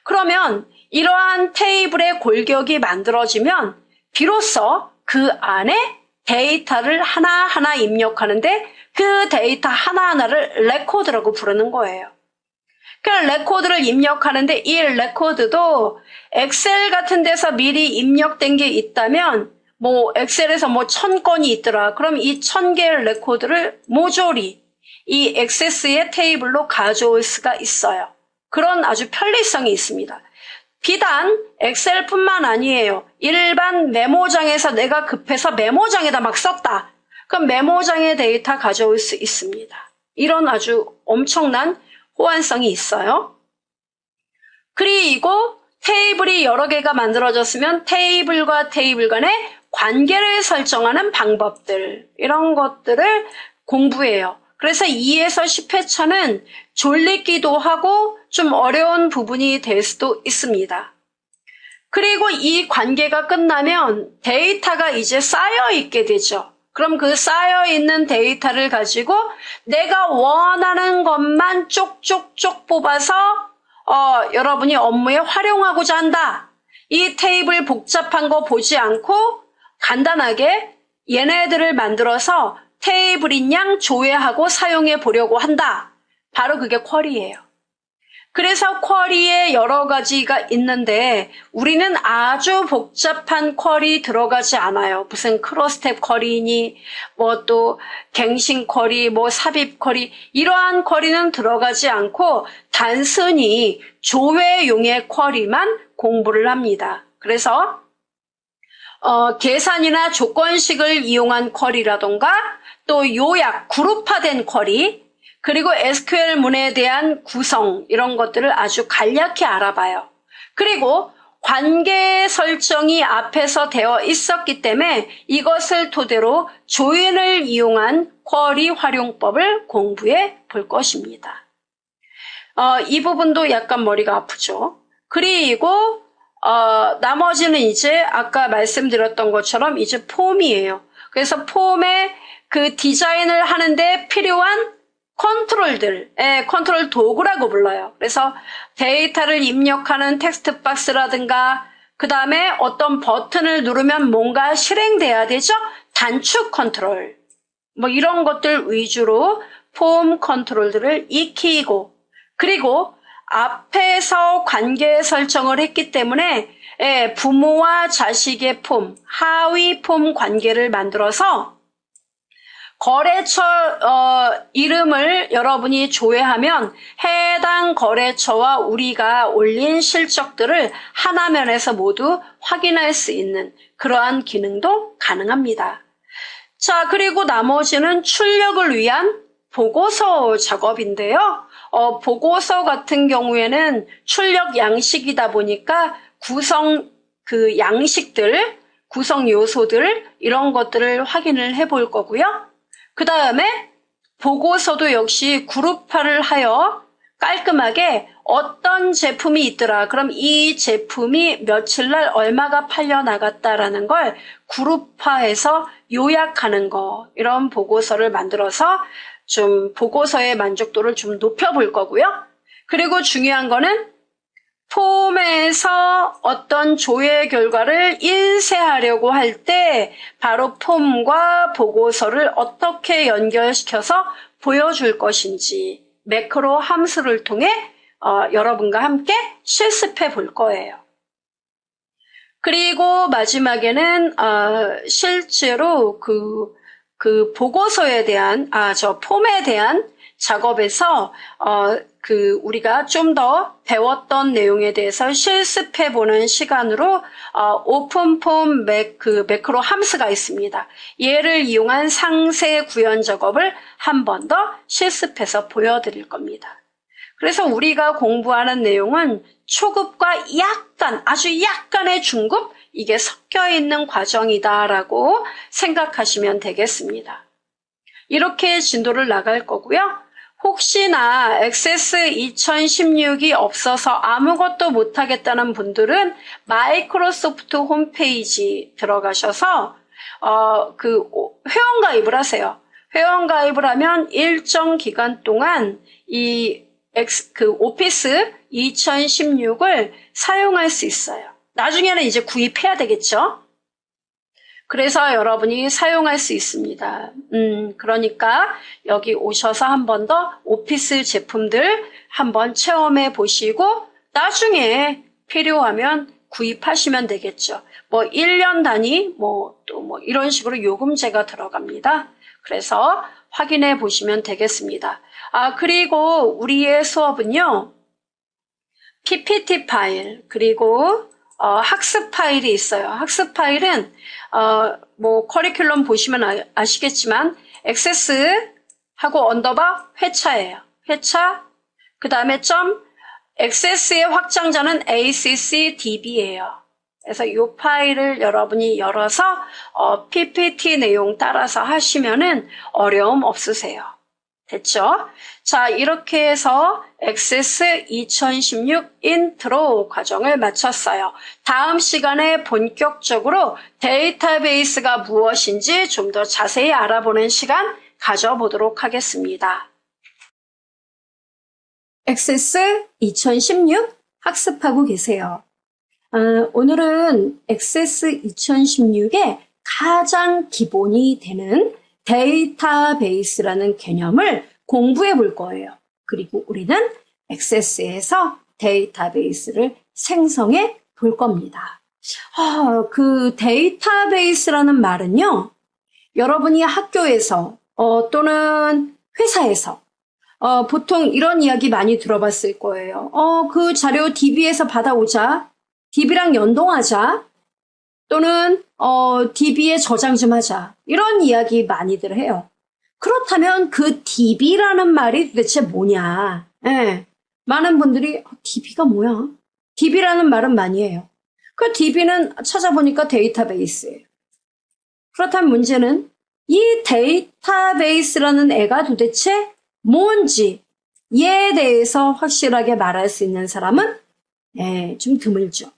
[SPEAKER 1] 그러면 이러한 테이블의 골격이 만들어지면 비로소 그 안에 데이터를 하나하나 입력하는데 그 데이터 하나하나를 레코드라고 부르는 거예요. 그러니까 레코드를 입력하는데 이 레코드도 엑셀 같은 데서 미리 입력된 게 있다면 뭐 엑셀에서 뭐 1000건이 있더라. 그럼 이 1000개의 레코드를 모조리 이 액세스의 테이블로 가져올 수가 있어요. 그런 아주 편리성이 있습니다. 비단 엑셀뿐만 아니에요. 일반 메모장에서 내가 급해서 메모장에다 막 썼다. 그럼 메모장의 데이터 가져올 수 있습니다. 이런 아주 엄청난 호환성이 있어요. 그리고 테이블이 여러 개가 만들어졌으면 테이블과 테이블 간의 관계를 설정하는 방법들, 이런 것들을 공부해요. 그래서 2에서 10회차는 졸리기도 하고 좀 어려운 부분이 될 수도 있습니다. 그리고 이 관계가 끝나면 데이터가 이제 쌓여있게 되죠. 그럼 그 쌓여있는 데이터를 가지고 내가 원하는 것만 쪽쪽쪽 뽑아서 여러분이 업무에 활용하고자 한다. 이 테이블 복잡한 거 보지 않고 간단하게 얘네들을 만들어서 테이블인 양 조회하고 사용해 보려고 한다. 바로 그게 쿼리예요. 그래서 쿼리에 여러 가지가 있는데 우리는 아주 복잡한 쿼리 들어가지 않아요. 무슨 크로스텝 쿼리니 뭐 또 갱신 쿼리, 뭐 삽입 쿼리 이러한 쿼리는 들어가지 않고 단순히 조회용의 쿼리만 공부를 합니다. 그래서 계산이나 조건식을 이용한 쿼리라던가 또 요약, 그룹화된 쿼리 그리고 SQL 문에 대한 구성 이런 것들을 아주 간략히 알아봐요. 그리고 관계 설정이 앞에서 되어 있었기 때문에 이것을 토대로 조인을 이용한 쿼리 활용법을 공부해 볼 것입니다. 이 부분도 약간 머리가 아프죠. 그리고 나머지는 이제 아까 말씀드렸던 것처럼 이제 폼이에요. 그래서 폼의 그 디자인을 하는데 필요한 컨트롤들, 컨트롤 도구라고 불러요. 그래서 데이터를 입력하는 텍스트 박스라든가 그 다음에 어떤 버튼을 누르면 뭔가 실행돼야 되죠? 단축 컨트롤 뭐 이런 것들 위주로 폼 컨트롤들을 익히고 그리고 앞에서 관계 설정을 했기 때문에 부모와 자식의 폼, 하위 폼 관계를 만들어서 거래처 이름을 여러분이 조회하면 해당 거래처와 우리가 올린 실적들을 하나면에서 모두 확인할 수 있는 그러한 기능도 가능합니다. 자, 그리고 나머지는 출력을 위한 보고서 작업인데요. 보고서 같은 경우에는 출력 양식이다 보니까 구성 그 양식들, 구성 요소들 이런 것들을 확인을 해볼 거고요. 그 다음에 보고서도 역시 그룹화를 하여 깔끔하게 어떤 제품이 있더라. 그럼 이 제품이 며칠 날 얼마가 팔려 나갔다라는 걸 그룹화해서 요약하는 거. 이런 보고서를 만들어서 좀 보고서의 만족도를 좀 높여볼 거고요. 그리고 중요한 거는 폼에서 어떤 조회 결과를 인쇄하려고 할 때 바로 폼과 보고서를 어떻게 연결시켜서 보여줄 것인지 매크로 함수를 통해 여러분과 함께 실습해 볼 거예요. 그리고 마지막에는 실제로 그 보고서에 대한 폼에 대한 작업에서 우리가 좀 더 배웠던 내용에 대해서 실습해보는 시간으로 오픈폼 매크로 함수가 있습니다. 얘를 이용한 상세 구현 작업을 한 번 더 실습해서 보여드릴 겁니다. 그래서 우리가 공부하는 내용은 초급과 아주 약간의 중급 이게 섞여 있는 과정이다라고 생각하시면 되겠습니다. 이렇게 진도를 나갈 거고요. 혹시나 액세스 2016이 없어서 아무것도 못하겠다는 분들은 마이크로소프트 홈페이지 들어가셔서 회원가입을 하세요. 회원가입을 하면 일정 기간 동안 이 오피스 2016을 사용할 수 있어요. 나중에는 이제 구입해야 되겠죠. 그래서 여러분이 사용할 수 있습니다. 그러니까 여기 오셔서 한 번 더 오피스 제품들 한번 체험해 보시고 나중에 필요하면 구입하시면 되겠죠. 뭐 1년 단위 또 이런 식으로 요금제가 들어갑니다. 그래서 확인해 보시면 되겠습니다. 그리고 우리의 수업은요. PPT 파일 그리고 학습 파일이 있어요. 학습 파일은 커리큘럼 보시면 아시겠지만 액세스하고 언더바 회차예요. 회차 그 다음에 액세스의 확장자는 ACCDB예요. 그래서 이 파일을 여러분이 열어서 PPT 내용 따라서 하시면은 어려움 없으세요. 됐죠? 자, 이렇게 해서 액세스 2016 인트로 과정을 마쳤어요. 다음 시간에 본격적으로 데이터베이스가 무엇인지 좀 더 자세히 알아보는 시간 가져보도록 하겠습니다. 액세스 2016 학습하고 계세요. 오늘은 액세스 2016의 가장 기본이 되는 데이터베이스라는 개념을 공부해 볼 거예요. 그리고 우리는 액세스해서 데이터베이스를 생성해 볼 겁니다. 그 데이터베이스라는 말은요, 여러분이 학교에서 또는 회사에서 보통 이런 이야기 많이 들어봤을 거예요. 그 자료 DB에서 받아오자, DB랑 연동하자, 또는 DB에 저장 좀 하자, 이런 이야기 많이들 해요. 그렇다면 그 DB라는 말이 도대체 뭐냐? 예, 많은 분들이 DB가 뭐야? DB라는 말은 많이 해요. 그 DB는 찾아보니까 데이터베이스예요. 그렇다면 문제는 이 데이터베이스라는 애가 도대체 뭔지에 대해서 확실하게 말할 수 있는 사람은 좀 드물죠.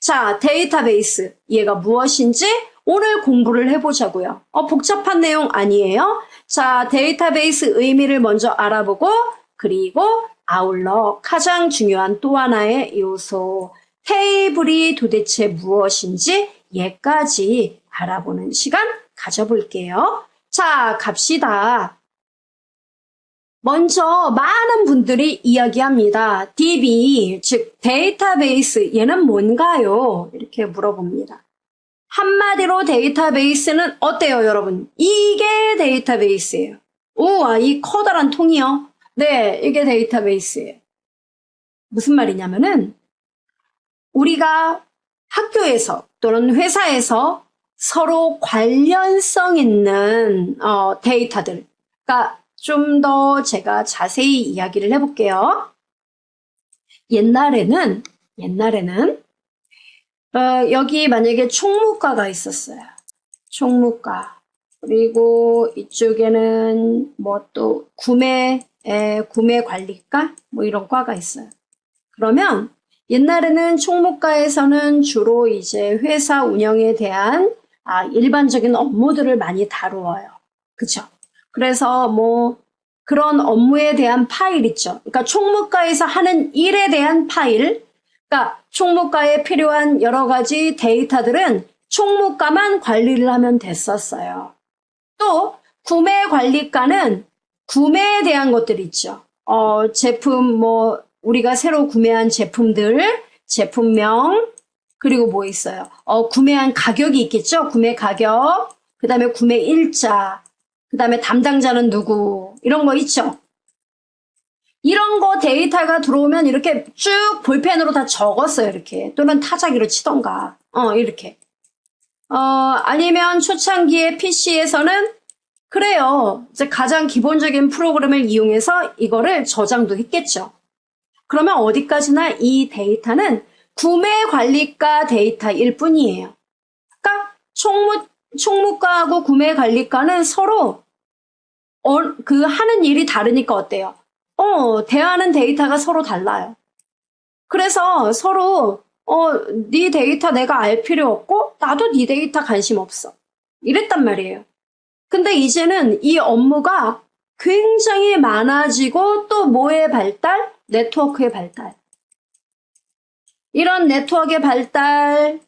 [SPEAKER 1] 자, 데이터베이스, 얘가 무엇인지 오늘 공부를 해보자고요. 복잡한 내용 아니에요. 자, 데이터베이스 의미를 먼저 알아보고, 그리고 아울러 가장 중요한 또 하나의 요소, 테이블이 도대체 무엇인지 얘까지 알아보는 시간 가져볼게요. 자, 갑시다. 먼저 많은 분들이 이야기합니다. DB, 즉 데이터베이스, 얘는 뭔가요? 이렇게 물어봅니다. 한마디로 데이터베이스는 어때요, 여러분? 이게 데이터베이스예요. 우와, 이 커다란 통이요? 네, 이게 데이터베이스예요. 무슨 말이냐면은 우리가 학교에서 또는 회사에서 서로 관련성 있는 데이터들, 그러니까 좀 더 제가 자세히 이야기를 해볼게요. 옛날에는 여기 만약에 총무과가 있었어요. 총무과. 그리고 이쪽에는 뭐 또 구매 관리과 뭐 이런 과가 있어요. 그러면 옛날에는 총무과에서는 주로 이제 회사 운영에 대한 일반적인 업무들을 많이 다루어요. 그쵸? 그래서 뭐 그런 업무에 대한 파일 있죠. 그러니까 총무과에서 하는 일에 대한 파일, 그러니까 총무과에 필요한 여러 가지 데이터들은 총무과만 관리를 하면 됐었어요. 또 구매관리과는 구매에 대한 것들 있죠. 제품 뭐 우리가 새로 구매한 제품들, 제품명, 그리고 뭐 있어요? 구매한 가격이 있겠죠. 구매 가격, 그 다음에 구매 일자, 그 다음에 담당자는 누구, 이런 거 있죠. 이런 거 데이터가 들어오면 이렇게 쭉 볼펜으로 다 적었어요. 이렇게. 또는 타자기로 치던가. 이렇게. 아니면 초창기의 PC에서는 그래요. 이제 가장 기본적인 프로그램을 이용해서 이거를 저장도 했겠죠. 그러면 어디까지나 이 데이터는 구매관리과 데이터일 뿐이에요. 그러니까 총무과하고 구매관리과는 서로 그 하는 일이 다르니까 어때요? 대하는 데이터가 서로 달라요. 그래서 서로 네 데이터 내가 알 필요 없고 나도 네 데이터 관심 없어. 이랬단 말이에요. 근데 이제는 이 업무가 굉장히 많아지고 또 뭐의 발달? 네트워크의 발달. 이런 네트워크의 발달,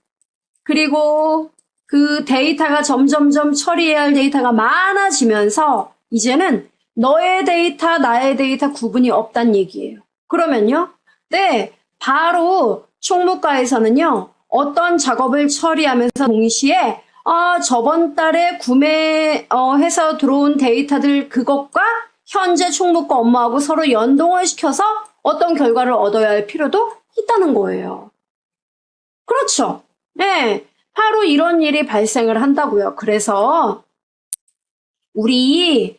[SPEAKER 1] 그리고 그 데이터가 점점점 처리해야 할 데이터가 많아지면서 이제는 너의 데이터, 나의 데이터 구분이 없단 얘기예요. 그러면요, 네, 바로 총무과에서는요, 어떤 작업을 처리하면서 동시에 저번 달에 구매해서 들어온 데이터들 그것과 현재 총무과 업무하고 서로 연동을 시켜서 어떤 결과를 얻어야 할 필요도 있다는 거예요. 그렇죠. 네, 바로 이런 일이 발생을 한다고요. 그래서 우리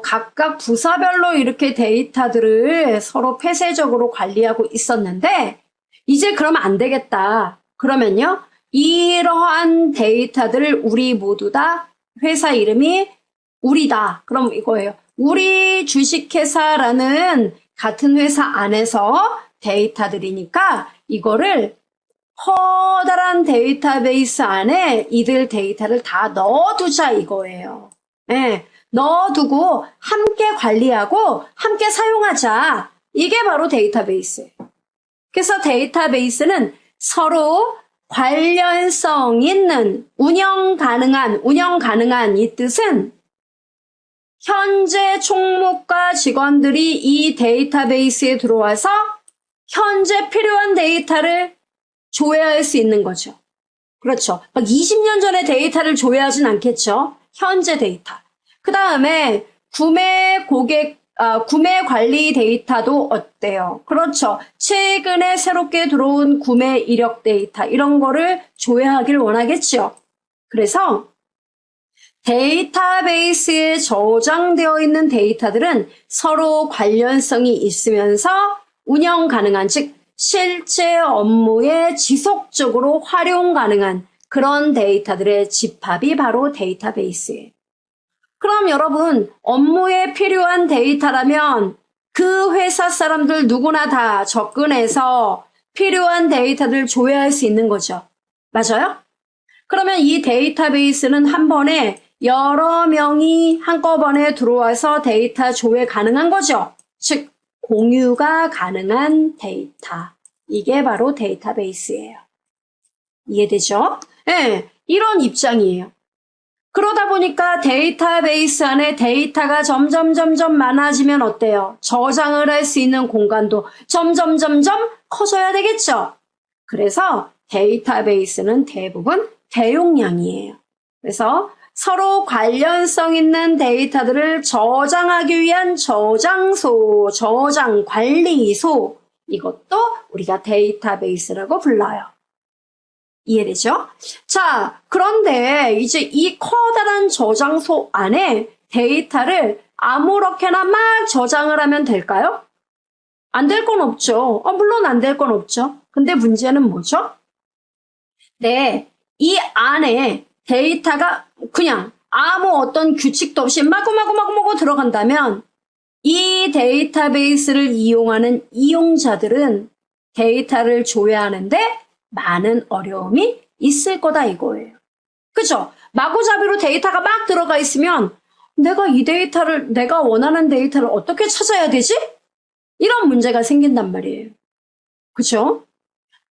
[SPEAKER 1] 각각 부서별로 이렇게 데이터들을 서로 폐쇄적으로 관리하고 있었는데 이제 그러면 안 되겠다. 그러면요, 이러한 데이터들을 우리 모두 다 회사 이름이 우리다. 그럼 이거예요. 우리 주식회사라는 같은 회사 안에서 데이터들이니까 이거를 커다란 데이터베이스 안에 이들 데이터를 다 넣어두자 이거예요. 네, 넣어두고 함께 관리하고 함께 사용하자. 이게 바로 데이터베이스예요. 그래서 데이터베이스는 서로 관련성 있는 운영 가능한 이 뜻은 현재 총무과 직원들이 이 데이터베이스에 들어와서 현재 필요한 데이터를 조회할 수 있는 거죠. 그렇죠. 막 20년 전의 데이터를 조회하진 않겠죠. 현재 데이터. 그 다음에 구매 관리 데이터도 어때요? 그렇죠. 최근에 새롭게 들어온 구매 이력 데이터, 이런 거를 조회하길 원하겠죠. 그래서 데이터베이스에 저장되어 있는 데이터들은 서로 관련성이 있으면서 운영 가능한, 즉 실제 업무에 지속적으로 활용 가능한 그런 데이터들의 집합이 바로 데이터베이스예요. 그럼 여러분, 업무에 필요한 데이터라면 그 회사 사람들 누구나 다 접근해서 필요한 데이터를 조회할 수 있는 거죠. 맞아요? 그러면 이 데이터베이스는 한 번에 여러 명이 한꺼번에 들어와서 데이터 조회 가능한 거죠. 즉, 공유가 가능한 데이터. 이게 바로 데이터베이스예요. 이해되죠? 네, 이런 입장이에요. 그러다 보니까 데이터베이스 안에 데이터가 점점 많아지면 어때요? 저장을 할 수 있는 공간도 점점 커져야 되겠죠? 그래서 데이터베이스는 대부분 대용량이에요. 그래서 서로 관련성 있는 데이터들을 저장하기 위한 저장소, 저장관리소, 이것도 우리가 데이터베이스라고 불러요. 이해되죠? 자, 그런데 이제 이 커다란 저장소 안에 데이터를 아무렇게나 막 저장을 하면 될까요? 안 될 건 없죠. 물론 안 될 건 없죠. 근데 문제는 뭐죠? 네, 이 안에 데이터가 그냥 아무 어떤 규칙도 없이 마구 들어간다면 이 데이터베이스를 이용하는 이용자들은 데이터를 조회하는데 많은 어려움이 있을 거다 이거예요. 그죠? 마구잡이로 데이터가 막 들어가 있으면 내가 이 데이터를, 내가 원하는 데이터를 어떻게 찾아야 되지? 이런 문제가 생긴단 말이에요. 그죠?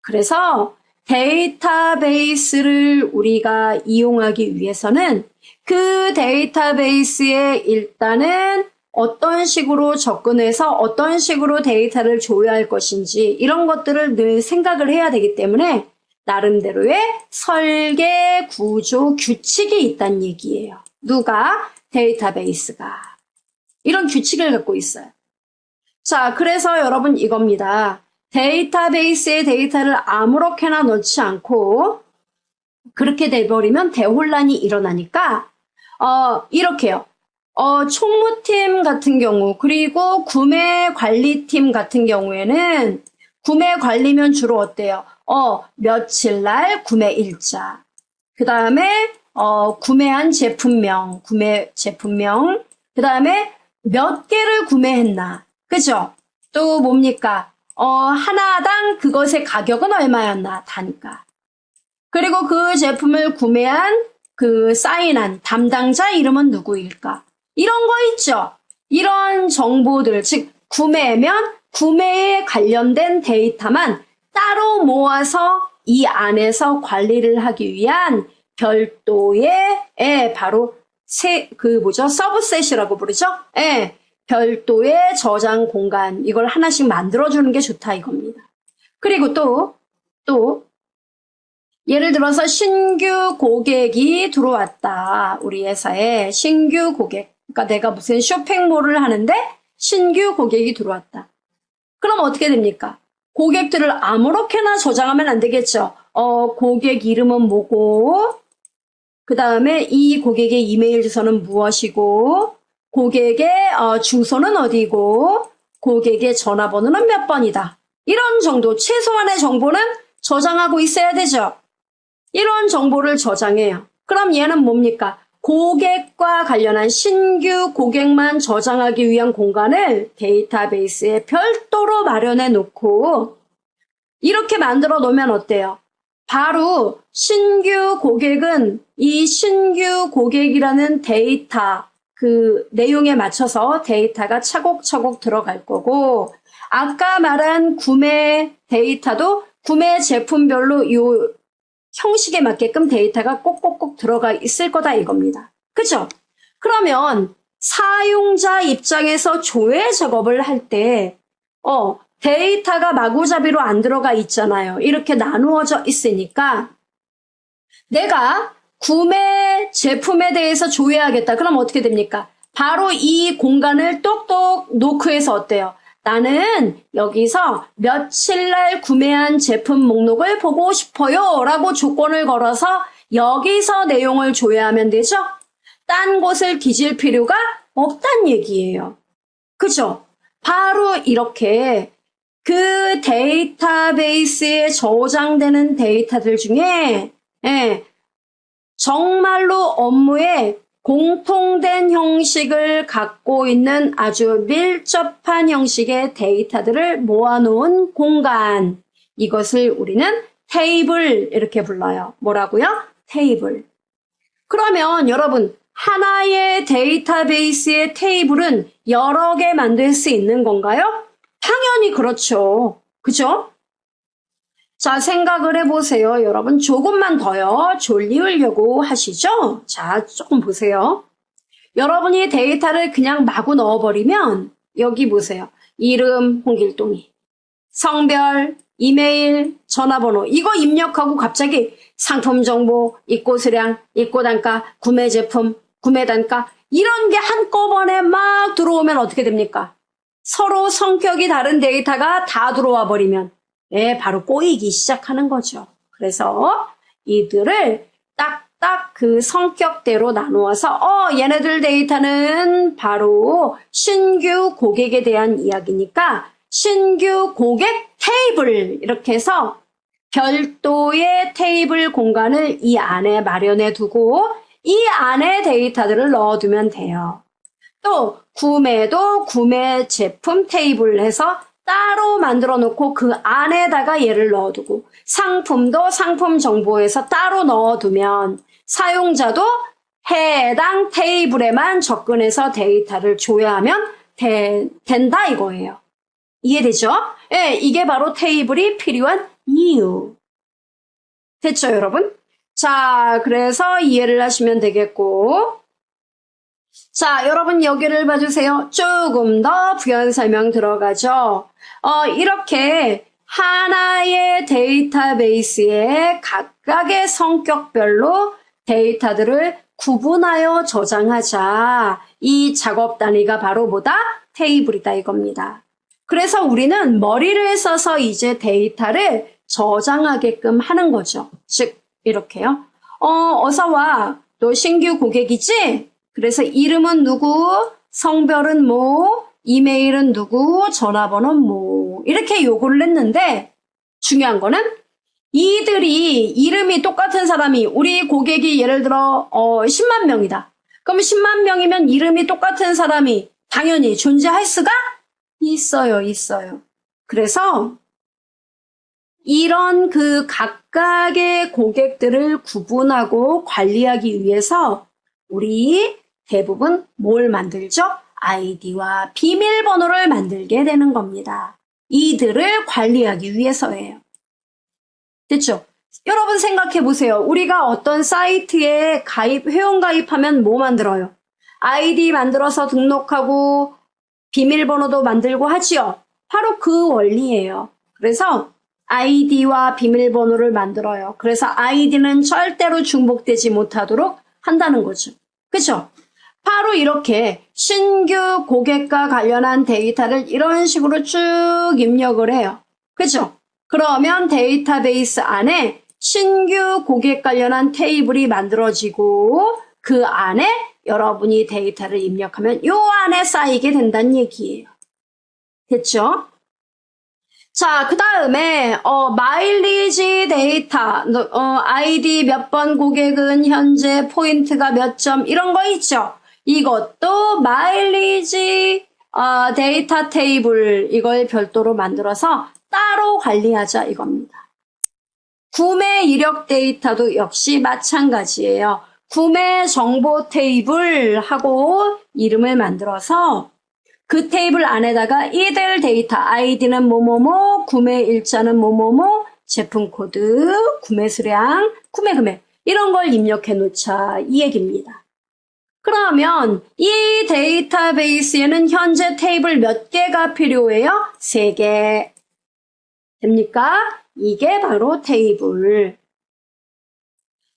[SPEAKER 1] 그래서 데이터베이스를 우리가 이용하기 위해서는 그 데이터베이스에 일단은 어떤 식으로 접근해서 어떤 식으로 데이터를 조회할 것인지 이런 것들을 늘 생각을 해야 되기 때문에 나름대로의 설계, 구조, 규칙이 있다는 얘기예요. 누가? 데이터베이스가. 이런 규칙을 갖고 있어요. 자, 그래서 여러분 이겁니다. 데이터베이스에 데이터를 아무렇게나 넣지 않고 그렇게 돼버리면 대혼란이 일어나니까 이렇게요. 총무팀 같은 경우 그리고 구매관리팀 같은 경우에는 구매관리면 주로 어때요? 며칠 날 구매 일자, 그 다음에 구매한 제품명, 구매 제품명, 그 다음에 몇 개를 구매했나, 그죠? 또 뭡니까? 하나당 그것의 가격은 얼마였나, 단가. 그리고 그 제품을 구매한 그 사인한 담당자 이름은 누구일까? 이런 거 있죠? 이런 정보들, 즉 구매면 구매에 관련된 데이터만 따로 모아서 이 안에서 관리를 하기 위한 별도의 바로 서브셋이라고 부르죠? 별도의 저장 공간, 이걸 하나씩 만들어주는 게 좋다 이겁니다. 그리고 또 예를 들어서 신규 고객이 들어왔다. 우리 회사에 신규 고객. 그러니까 내가 무슨 쇼핑몰을 하는데 신규 고객이 들어왔다. 그럼 어떻게 됩니까? 고객들을 아무렇게나 저장하면 안 되겠죠. 고객 이름은 뭐고, 그 다음에 이 고객의 이메일 주소는 무엇이고, 고객의 주소는 어디고, 고객의 전화번호는 몇 번이다. 이런 정도, 최소한의 정보는 저장하고 있어야 되죠. 이런 정보를 저장해요. 그럼 얘는 뭡니까? 고객과 관련한 신규 고객만 저장하기 위한 공간을 데이터베이스에 별도로 마련해 놓고 이렇게 만들어 놓으면 어때요? 바로 신규 고객은 이 신규 고객이라는 데이터 그 내용에 맞춰서 데이터가 차곡차곡 들어갈 거고 아까 말한 구매 데이터도 구매 제품별로 요 형식에 맞게끔 데이터가 꼭꼭꼭 들어가 있을 거다 이겁니다. 그죠? 그러면 사용자 입장에서 조회 작업을 할 때, 데이터가 마구잡이로 안 들어가 있잖아요. 이렇게 나누어져 있으니까 내가 구매 제품에 대해서 조회하겠다. 그럼 어떻게 됩니까? 바로 이 공간을 똑똑 노크해서 어때요? 나는 여기서 며칠 날 구매한 제품 목록을 보고 싶어요 라고 조건을 걸어서 여기서 내용을 조회하면 되죠? 딴 곳을 뒤질 필요가 없단 얘기예요. 그죠? 바로 이렇게 그 데이터베이스에 저장되는 데이터들 중에 정말로 업무에 공통된 형식을 갖고 있는 아주 밀접한 형식의 데이터들을 모아놓은 공간. 이것을 우리는 테이블 이렇게 불러요. 뭐라고요? 테이블. 그러면 여러분 하나의 데이터베이스의 테이블은 여러 개 만들 수 있는 건가요? 당연히 그렇죠. 그죠? 자, 생각을 해보세요. 여러분 조금만 더요. 졸리우려고 하시죠? 자, 조금 보세요. 여러분이 데이터를 그냥 마구 넣어버리면 여기 보세요. 이름 홍길동이, 성별, 이메일, 전화번호 이거 입력하고 갑자기 상품 정보, 입고 수량, 입고 단가, 구매 제품, 구매 단가 이런 게 한꺼번에 막 들어오면 어떻게 됩니까? 서로 성격이 다른 데이터가 다 들어와 버리면 바로 꼬이기 시작하는 거죠. 그래서 이들을 딱딱 그 성격대로 나누어서 얘네들 데이터는 바로 신규 고객에 대한 이야기니까 신규 고객 테이블 이렇게 해서 별도의 테이블 공간을 이 안에 마련해 두고 이 안에 데이터들을 넣어두면 돼요. 또 구매도 구매 제품 테이블 해서 따로 만들어 놓고 그 안에다가 얘를 넣어두고 상품도 상품 정보에서 따로 넣어두면 사용자도 해당 테이블에만 접근해서 데이터를 조회하면 된다 이거예요. 이해되죠? 이게 바로 테이블이 필요한 이유. 됐죠, 여러분? 자, 그래서 이해를 하시면 되겠고 자, 여러분 여기를 봐주세요. 조금 더 부연 설명 들어가죠. 이렇게 하나의 데이터베이스에 각각의 성격별로 데이터들을 구분하여 저장하자. 이 작업 단위가 바로 뭐다? 테이블이다 이겁니다. 그래서 우리는 머리를 써서 이제 데이터를 저장하게끔 하는 거죠. 즉 이렇게요. 어서 와. 너 신규 고객이지? 그래서 이름은 누구, 성별은 뭐, 이메일은 누구, 전화번호는 뭐 이렇게 요구를 했는데 중요한 거는 이들이 이름이 똑같은 사람이 우리 고객이 예를 들어 10만 명이다. 그럼 10만 명이면 이름이 똑같은 사람이 당연히 존재할 수가 있어요. 그래서 이런 그 각각의 고객들을 구분하고 관리하기 위해서 우리 대부분 뭘 만들죠? 아이디와 비밀번호를 만들게 되는 겁니다. 이들을 관리하기 위해서예요. 됐죠? 여러분 생각해 보세요. 우리가 어떤 사이트에 회원 가입하면 뭐 만들어요? 아이디 만들어서 등록하고 비밀번호도 만들고 하지요. 바로 그 원리예요. 그래서 아이디와 비밀번호를 만들어요. 그래서 아이디는 절대로 중복되지 못하도록 한다는 거죠. 그죠? 바로 이렇게 신규 고객과 관련한 데이터를 이런 식으로 쭉 입력을 해요. 그죠? 그러면 데이터베이스 안에 신규 고객 관련한 테이블이 만들어지고 그 안에 여러분이 데이터를 입력하면 요 안에 쌓이게 된다는 얘기예요. 됐죠? 자, 그 다음에 마일리지 데이터, 아이디 몇 번 고객은 현재 포인트가 몇 점 이런 거 있죠? 이것도 마일리지 데이터 테이블 이걸 별도로 만들어서 따로 관리하자 이겁니다. 구매 이력 데이터도 역시 마찬가지예요. 구매 정보 테이블하고 이름을 만들어서 그 테이블 안에다가 이들 데이터 아이디는 뭐뭐뭐, 구매 일자는 뭐뭐뭐, 제품 코드, 구매 수량, 구매 금액 이런 걸 입력해 놓자 이 얘기입니다. 그러면 이 데이터베이스에는 현재 테이블 몇 개가 필요해요? 3개. 됩니까? 이게 바로 테이블.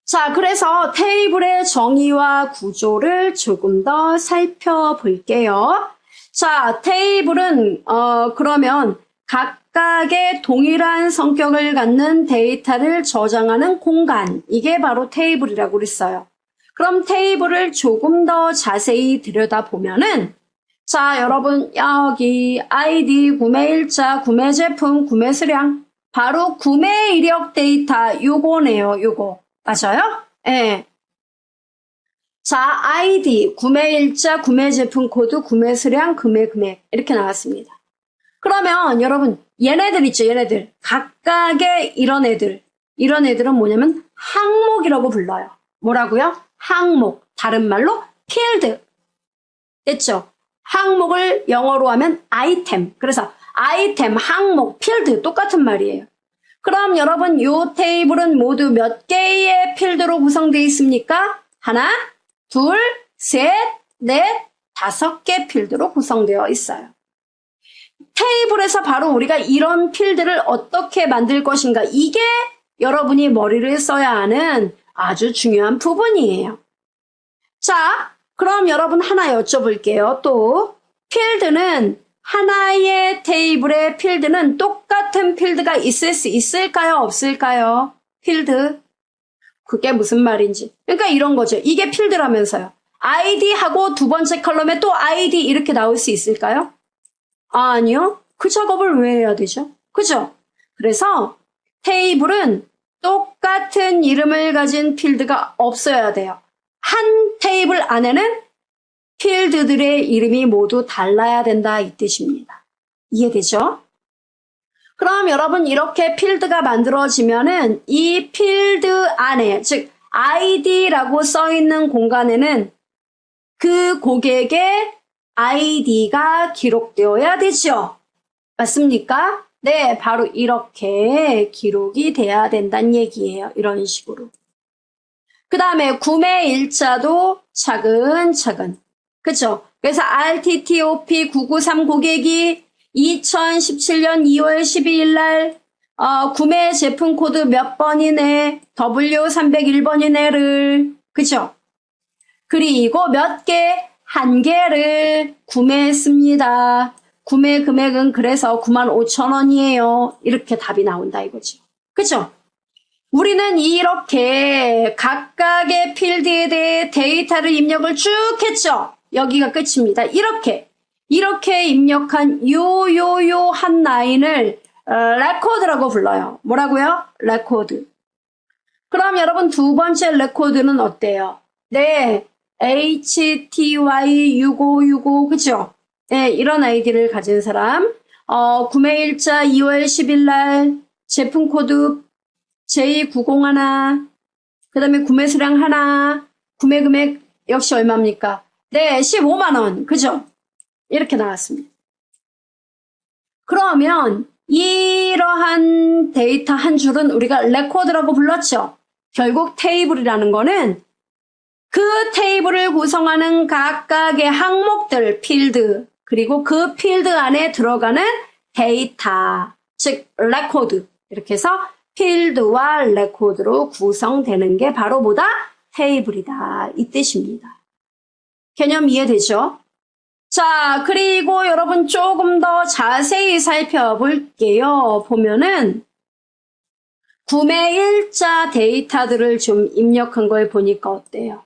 [SPEAKER 1] 자, 그래서 테이블의 정의와 구조를 조금 더 살펴볼게요. 자, 테이블은 그러면 각각의 동일한 성격을 갖는 데이터를 저장하는 공간, 이게 바로 테이블이라고 그랬어요. 그럼 테이블을 조금 더 자세히 들여다보면은, 자, 여러분 여기 아이디, 구매일자, 구매제품, 구매수량, 바로 구매 이력 데이터 요거네요. 요거 맞아요? 예. 자, 아이디, 구매일자, 구매제품 코드, 구매수량, 구매금액 이렇게 나왔습니다. 그러면 여러분 얘네들 있죠. 얘네들 각각의 이런 애들은 뭐냐면 항목이라고 불러요. 뭐라고요? 항목, 다른 말로 필드. 됐죠? 항목을 영어로 하면 아이템. 그래서 아이템, 항목, 필드 똑같은 말이에요. 그럼 여러분 요 테이블은 모두 몇 개의 필드로 구성되어 있습니까? 하나, 둘, 셋, 넷, 5개 필드로 구성되어 있어요. 테이블에서 바로 우리가 이런 필드를 어떻게 만들 것인가, 이게 여러분이 머리를 써야 하는 아주 중요한 부분이에요. 자, 그럼 여러분 하나 여쭤볼게요. 또 필드는 하나의 테이블의 필드는 똑같은 필드가 있을 수 있을까요? 없을까요? 필드. 그게 무슨 말인지. 그러니까 이런 거죠. 이게 필드라면서요. 아이디하고 두 번째 컬럼에 또 아이디 이렇게 나올 수 있을까요? 아니요. 그 작업을 왜 해야 되죠? 그죠? 그래서 테이블은 똑같은 이름을 가진 필드가 없어야 돼요. 한 테이블 안에는 필드들의 이름이 모두 달라야 된다 이 뜻입니다. 이해되죠? 그럼 여러분 이렇게 필드가 만들어지면은 이 필드 안에, 즉 아이디라고 써 있는 공간에는 그 고객의 아이디가 기록되어야 되죠. 맞습니까? 네, 바로 이렇게 기록이 돼야 된다는 얘기예요. 이런 식으로. 그 다음에 구매 일자도 차근차근. 그쵸? 그래서 RTTOP 993 고객이 2017년 2월 12일 날 구매 제품 코드 몇 번이네, W301번이네를, 그죠? 그리고 몇 개? 한 개를 구매했습니다. 구매 금액은 그래서 95,000원이에요. 이렇게 답이 나온다 이거죠. 그죠? 우리는 이렇게 각각의 필드에 대해 데이터를 입력을 쭉 했죠. 여기가 끝입니다. 이렇게 입력한 요 한 라인을 레코드라고 불러요. 뭐라고요? 레코드. 그럼 여러분 두 번째 레코드는 어때요? 네, HTY6565, 그죠? 네, 이런 아이디를 가진 사람, 구매일자 2월 10일 날, 제품 코드 J901, 그 다음에 구매수량 하나, 구매 금액 역시 얼마입니까? 네, 15만원, 그죠? 이렇게 나왔습니다. 그러면 이러한 데이터 한 줄은 우리가 레코드라고 불렀죠? 결국 테이블이라는 거는 그 테이블을 구성하는 각각의 항목들, 필드, 그리고 그 필드 안에 들어가는 데이터, 즉 레코드. 이렇게 해서 필드와 레코드로 구성되는 게 바로 뭐다? 테이블이다. 이 뜻입니다. 개념 이해되죠? 자, 그리고 여러분 조금 더 자세히 살펴볼게요. 보면은 구매일자 데이터들을 좀 입력한 걸 보니까 어때요?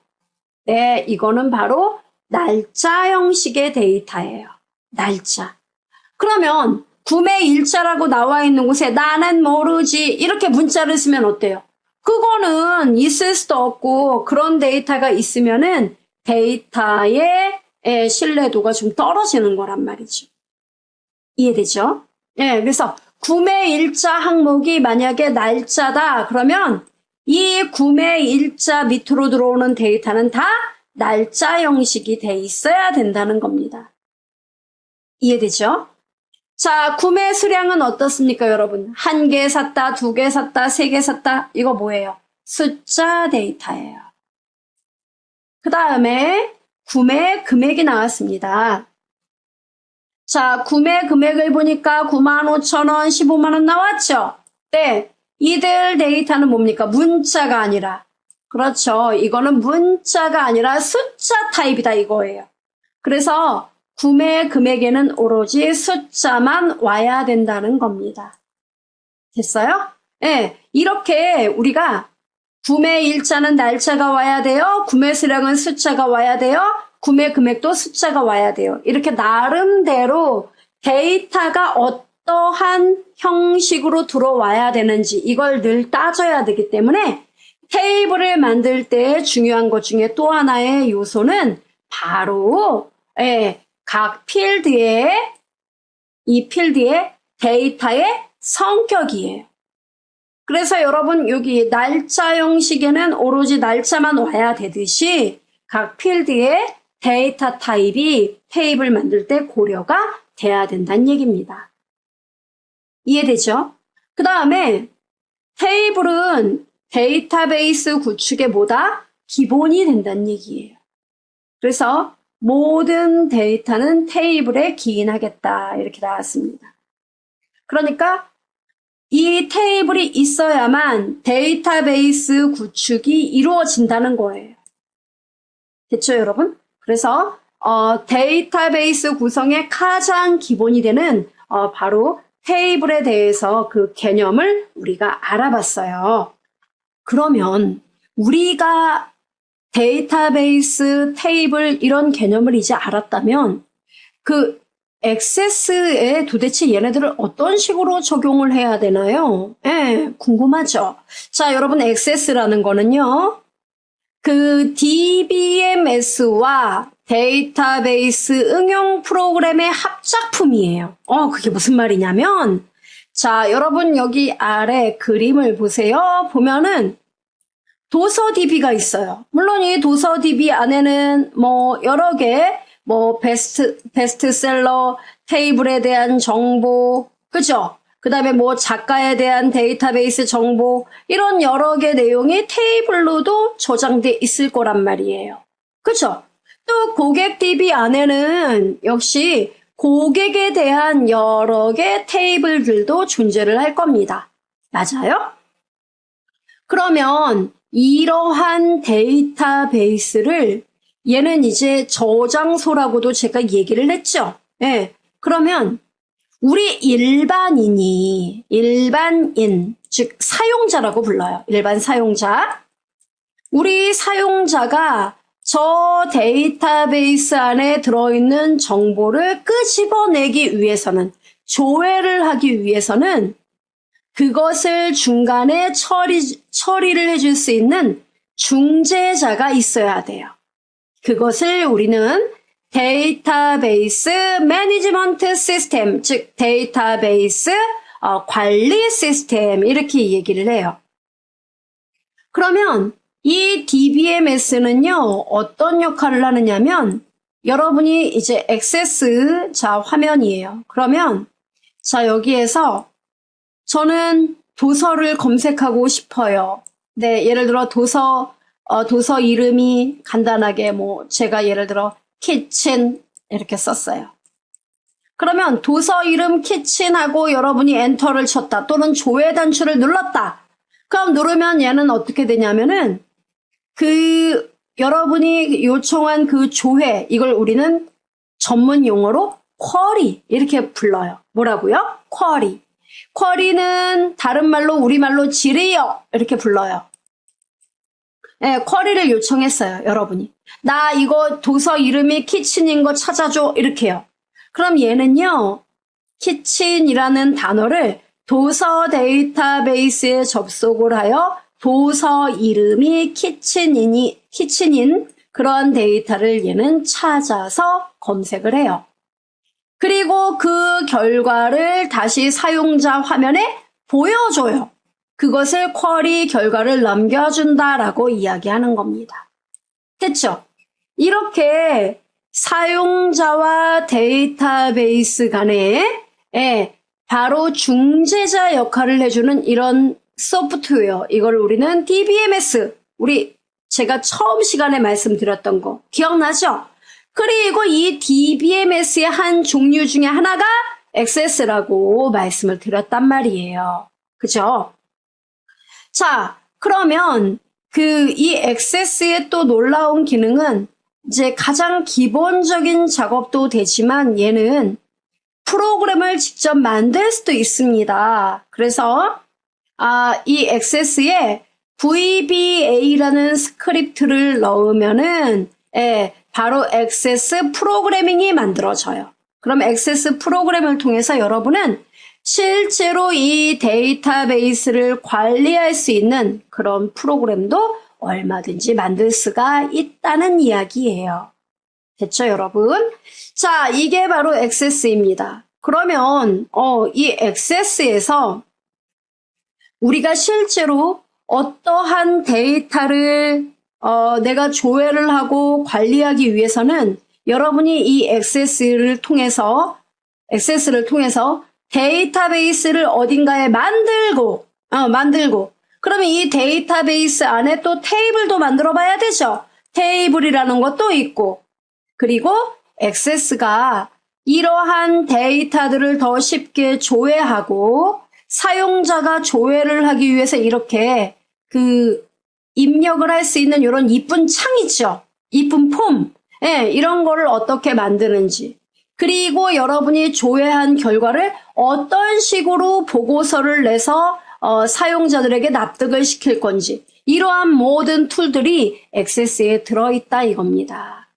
[SPEAKER 1] 네, 이거는 바로 날짜 형식의 데이터예요. 날짜. 그러면 구매일자라고 나와 있는 곳에 나는 모르지 이렇게 문자를 쓰면 어때요? 그거는 있을 수도 없고 그런 데이터가 있으면은 데이터의 신뢰도가 좀 떨어지는 거란 말이죠. 이해되죠? 예, 그래서 구매일자 항목이 만약에 날짜다 그러면 이 구매일자 밑으로 들어오는 데이터는 다 날짜 형식이 돼 있어야 된다는 겁니다. 이해되죠? 자, 구매 수량은 어떻습니까, 여러분? 1개 샀다, 2개 샀다, 3개 샀다. 이거 뭐예요? 숫자 데이터예요. 그 다음에 구매 금액이 나왔습니다. 자, 구매 금액을 보니까 95,000원, 15만원 나왔죠? 네. 이들 데이터는 뭡니까? 문자가 아니라. 그렇죠. 이거는 문자가 아니라 숫자 타입이다 이거예요. 그래서 구매 금액에는 오로지 숫자만 와야 된다는 겁니다. 됐어요? 네. 이렇게 우리가 구매 일자는 날짜가 와야 돼요. 구매 수량은 숫자가 와야 돼요. 구매 금액도 숫자가 와야 돼요. 이렇게 나름대로 데이터가 어떠한 형식으로 들어와야 되는지 이걸 늘 따져야 되기 때문에 테이블을 만들 때 중요한 것 중에 또 하나의 요소는 바로 각 필드의 이 필드의 데이터의 성격이에요. 그래서 여러분 여기 날짜 형식에는 오로지 날짜만 와야 되듯이 각 필드의 데이터 타입이 테이블 만들 때 고려가 돼야 된다는 얘기입니다. 이해되죠? 그 다음에 테이블은 데이터베이스 구축에 뭐다? 기본이 된다는 얘기예요. 그래서 모든 데이터는 테이블에 기인하겠다 이렇게 나왔습니다. 그러니까 이 테이블이 있어야만 데이터베이스 구축이 이루어진다는 거예요. 됐죠, 여러분? 그래서 데이터베이스 구성의 가장 기본이 되는 바로 테이블에 대해서 그 개념을 우리가 알아봤어요. 그러면 우리가 데이터베이스, 테이블 이런 개념을 이제 알았다면 그 액세스에 도대체 얘네들을 어떤 식으로 적용을 해야 되나요? 궁금하죠? 자, 여러분 액세스라는 거는요. 그 DBMS와 데이터베이스 응용 프로그램의 합작품이에요. 그게 무슨 말이냐면 자, 여러분 여기 아래 그림을 보세요. 보면은 도서 DB가 있어요. 물론 이 도서 DB 안에는 뭐 여러 개 베스트셀러 테이블에 대한 정보, 그죠? 그 다음에 뭐 작가에 대한 데이터베이스 정보, 이런 여러 개 내용이 테이블로도 저장돼 있을 거란 말이에요. 그죠? 또 고객 DB 안에는 역시 고객에 대한 여러 개 테이블들도 존재를 할 겁니다. 맞아요? 그러면 이러한 데이터베이스를 얘는 이제 저장소라고도 제가 얘기를 했죠. 그러면 우리 일반인, 즉 사용자라고 불러요. 일반 사용자. 우리 사용자가 저 데이터베이스 안에 들어있는 정보를 끄집어내기 위해서는, 조회를 하기 위해서는 그것을 중간에 처리를 해줄 수 있는 중재자가 있어야 돼요. 그것을 우리는 데이터베이스 매니지먼트 시스템, 즉 데이터베이스 관리 시스템 이렇게 얘기를 해요. 그러면 이 DBMS는요 어떤 역할을 하느냐면, 여러분이 이제 액세스 자 화면이에요. 그러면 자 여기에서 저는 도서를 검색하고 싶어요. 네, 예를 들어 도서 이름이 간단하게 제가 예를 들어 키친 이렇게 썼어요. 그러면 도서 이름 키친하고 여러분이 엔터를 쳤다 또는 조회 단추를 눌렀다. 그럼 누르면 얘는 어떻게 되냐면은 그 여러분이 요청한 그 조회, 이걸 우리는 전문 용어로 쿼리 이렇게 불러요. 뭐라고요? 쿼리. 쿼리는 다른 말로 우리말로 질의어 이렇게 불러요. 쿼리를 요청했어요, 여러분이. 나 이거 도서 이름이 키친인 거 찾아줘, 이렇게요. 그럼 얘는요, 키친이라는 단어를 도서 데이터베이스에 접속을 하여 도서 이름이 키친인 그런 데이터를 얘는 찾아서 검색을 해요. 그리고 그 결과를 다시 사용자 화면에 보여줘요. 그것을 쿼리 결과를 넘겨준다라고 이야기하는 겁니다. 됐죠? 이렇게 사용자와 데이터베이스 간에 바로 중재자 역할을 해주는 이런 소프트웨어, 이걸 우리는 DBMS, 제가 처음 시간에 말씀드렸던 거 기억나죠? 그리고 이 DBMS의 한 종류 중에 하나가 액세스라고 말씀을 드렸단 말이에요. 그죠? 자, 그러면 이 액세스의 또 놀라운 기능은 이제 가장 기본적인 작업도 되지만 얘는 프로그램을 직접 만들 수도 있습니다. 그래서 이 액세스에 VBA라는 스크립트를 넣으면은 바로 액세스 프로그래밍이 만들어져요. 그럼 액세스 프로그램을 통해서 여러분은 실제로 이 데이터베이스를 관리할 수 있는 그런 프로그램도 얼마든지 만들 수가 있다는 이야기예요. 됐죠, 여러분? 자, 이게 바로 액세스입니다. 그러면 이 액세스에서 우리가 실제로 어떠한 데이터를 내가 조회를 하고 관리하기 위해서는 여러분이 이 액세스를 통해서 데이터베이스를 어딘가에 만들고 그러면 이 데이터베이스 안에 또 테이블도 만들어 봐야 되죠. 테이블이라는 것도 있고 그리고 액세스가 이러한 데이터들을 더 쉽게 조회하고 사용자가 조회를 하기 위해서 이렇게 입력을 할 수 있는 이런 이쁜 창 있죠. 이쁜 폼. 이런 거를 어떻게 만드는지. 그리고 여러분이 조회한 결과를 어떤 식으로 보고서를 내서 사용자들에게 납득을 시킬 건지. 이러한 모든 툴들이 액세스에 들어있다 이겁니다.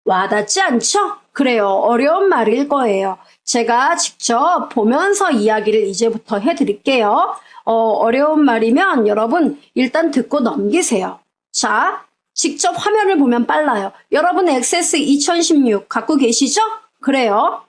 [SPEAKER 1] 와닿지 않죠? 그래요. 어려운 말일 거예요. 제가 직접 보면서 이야기를 이제부터 해드릴게요. 어려운 말이면 여러분 일단 듣고 넘기세요. 자, 직접 화면을 보면 빨라요. 여러분 액세스 2016 갖고 계시죠? 그래요.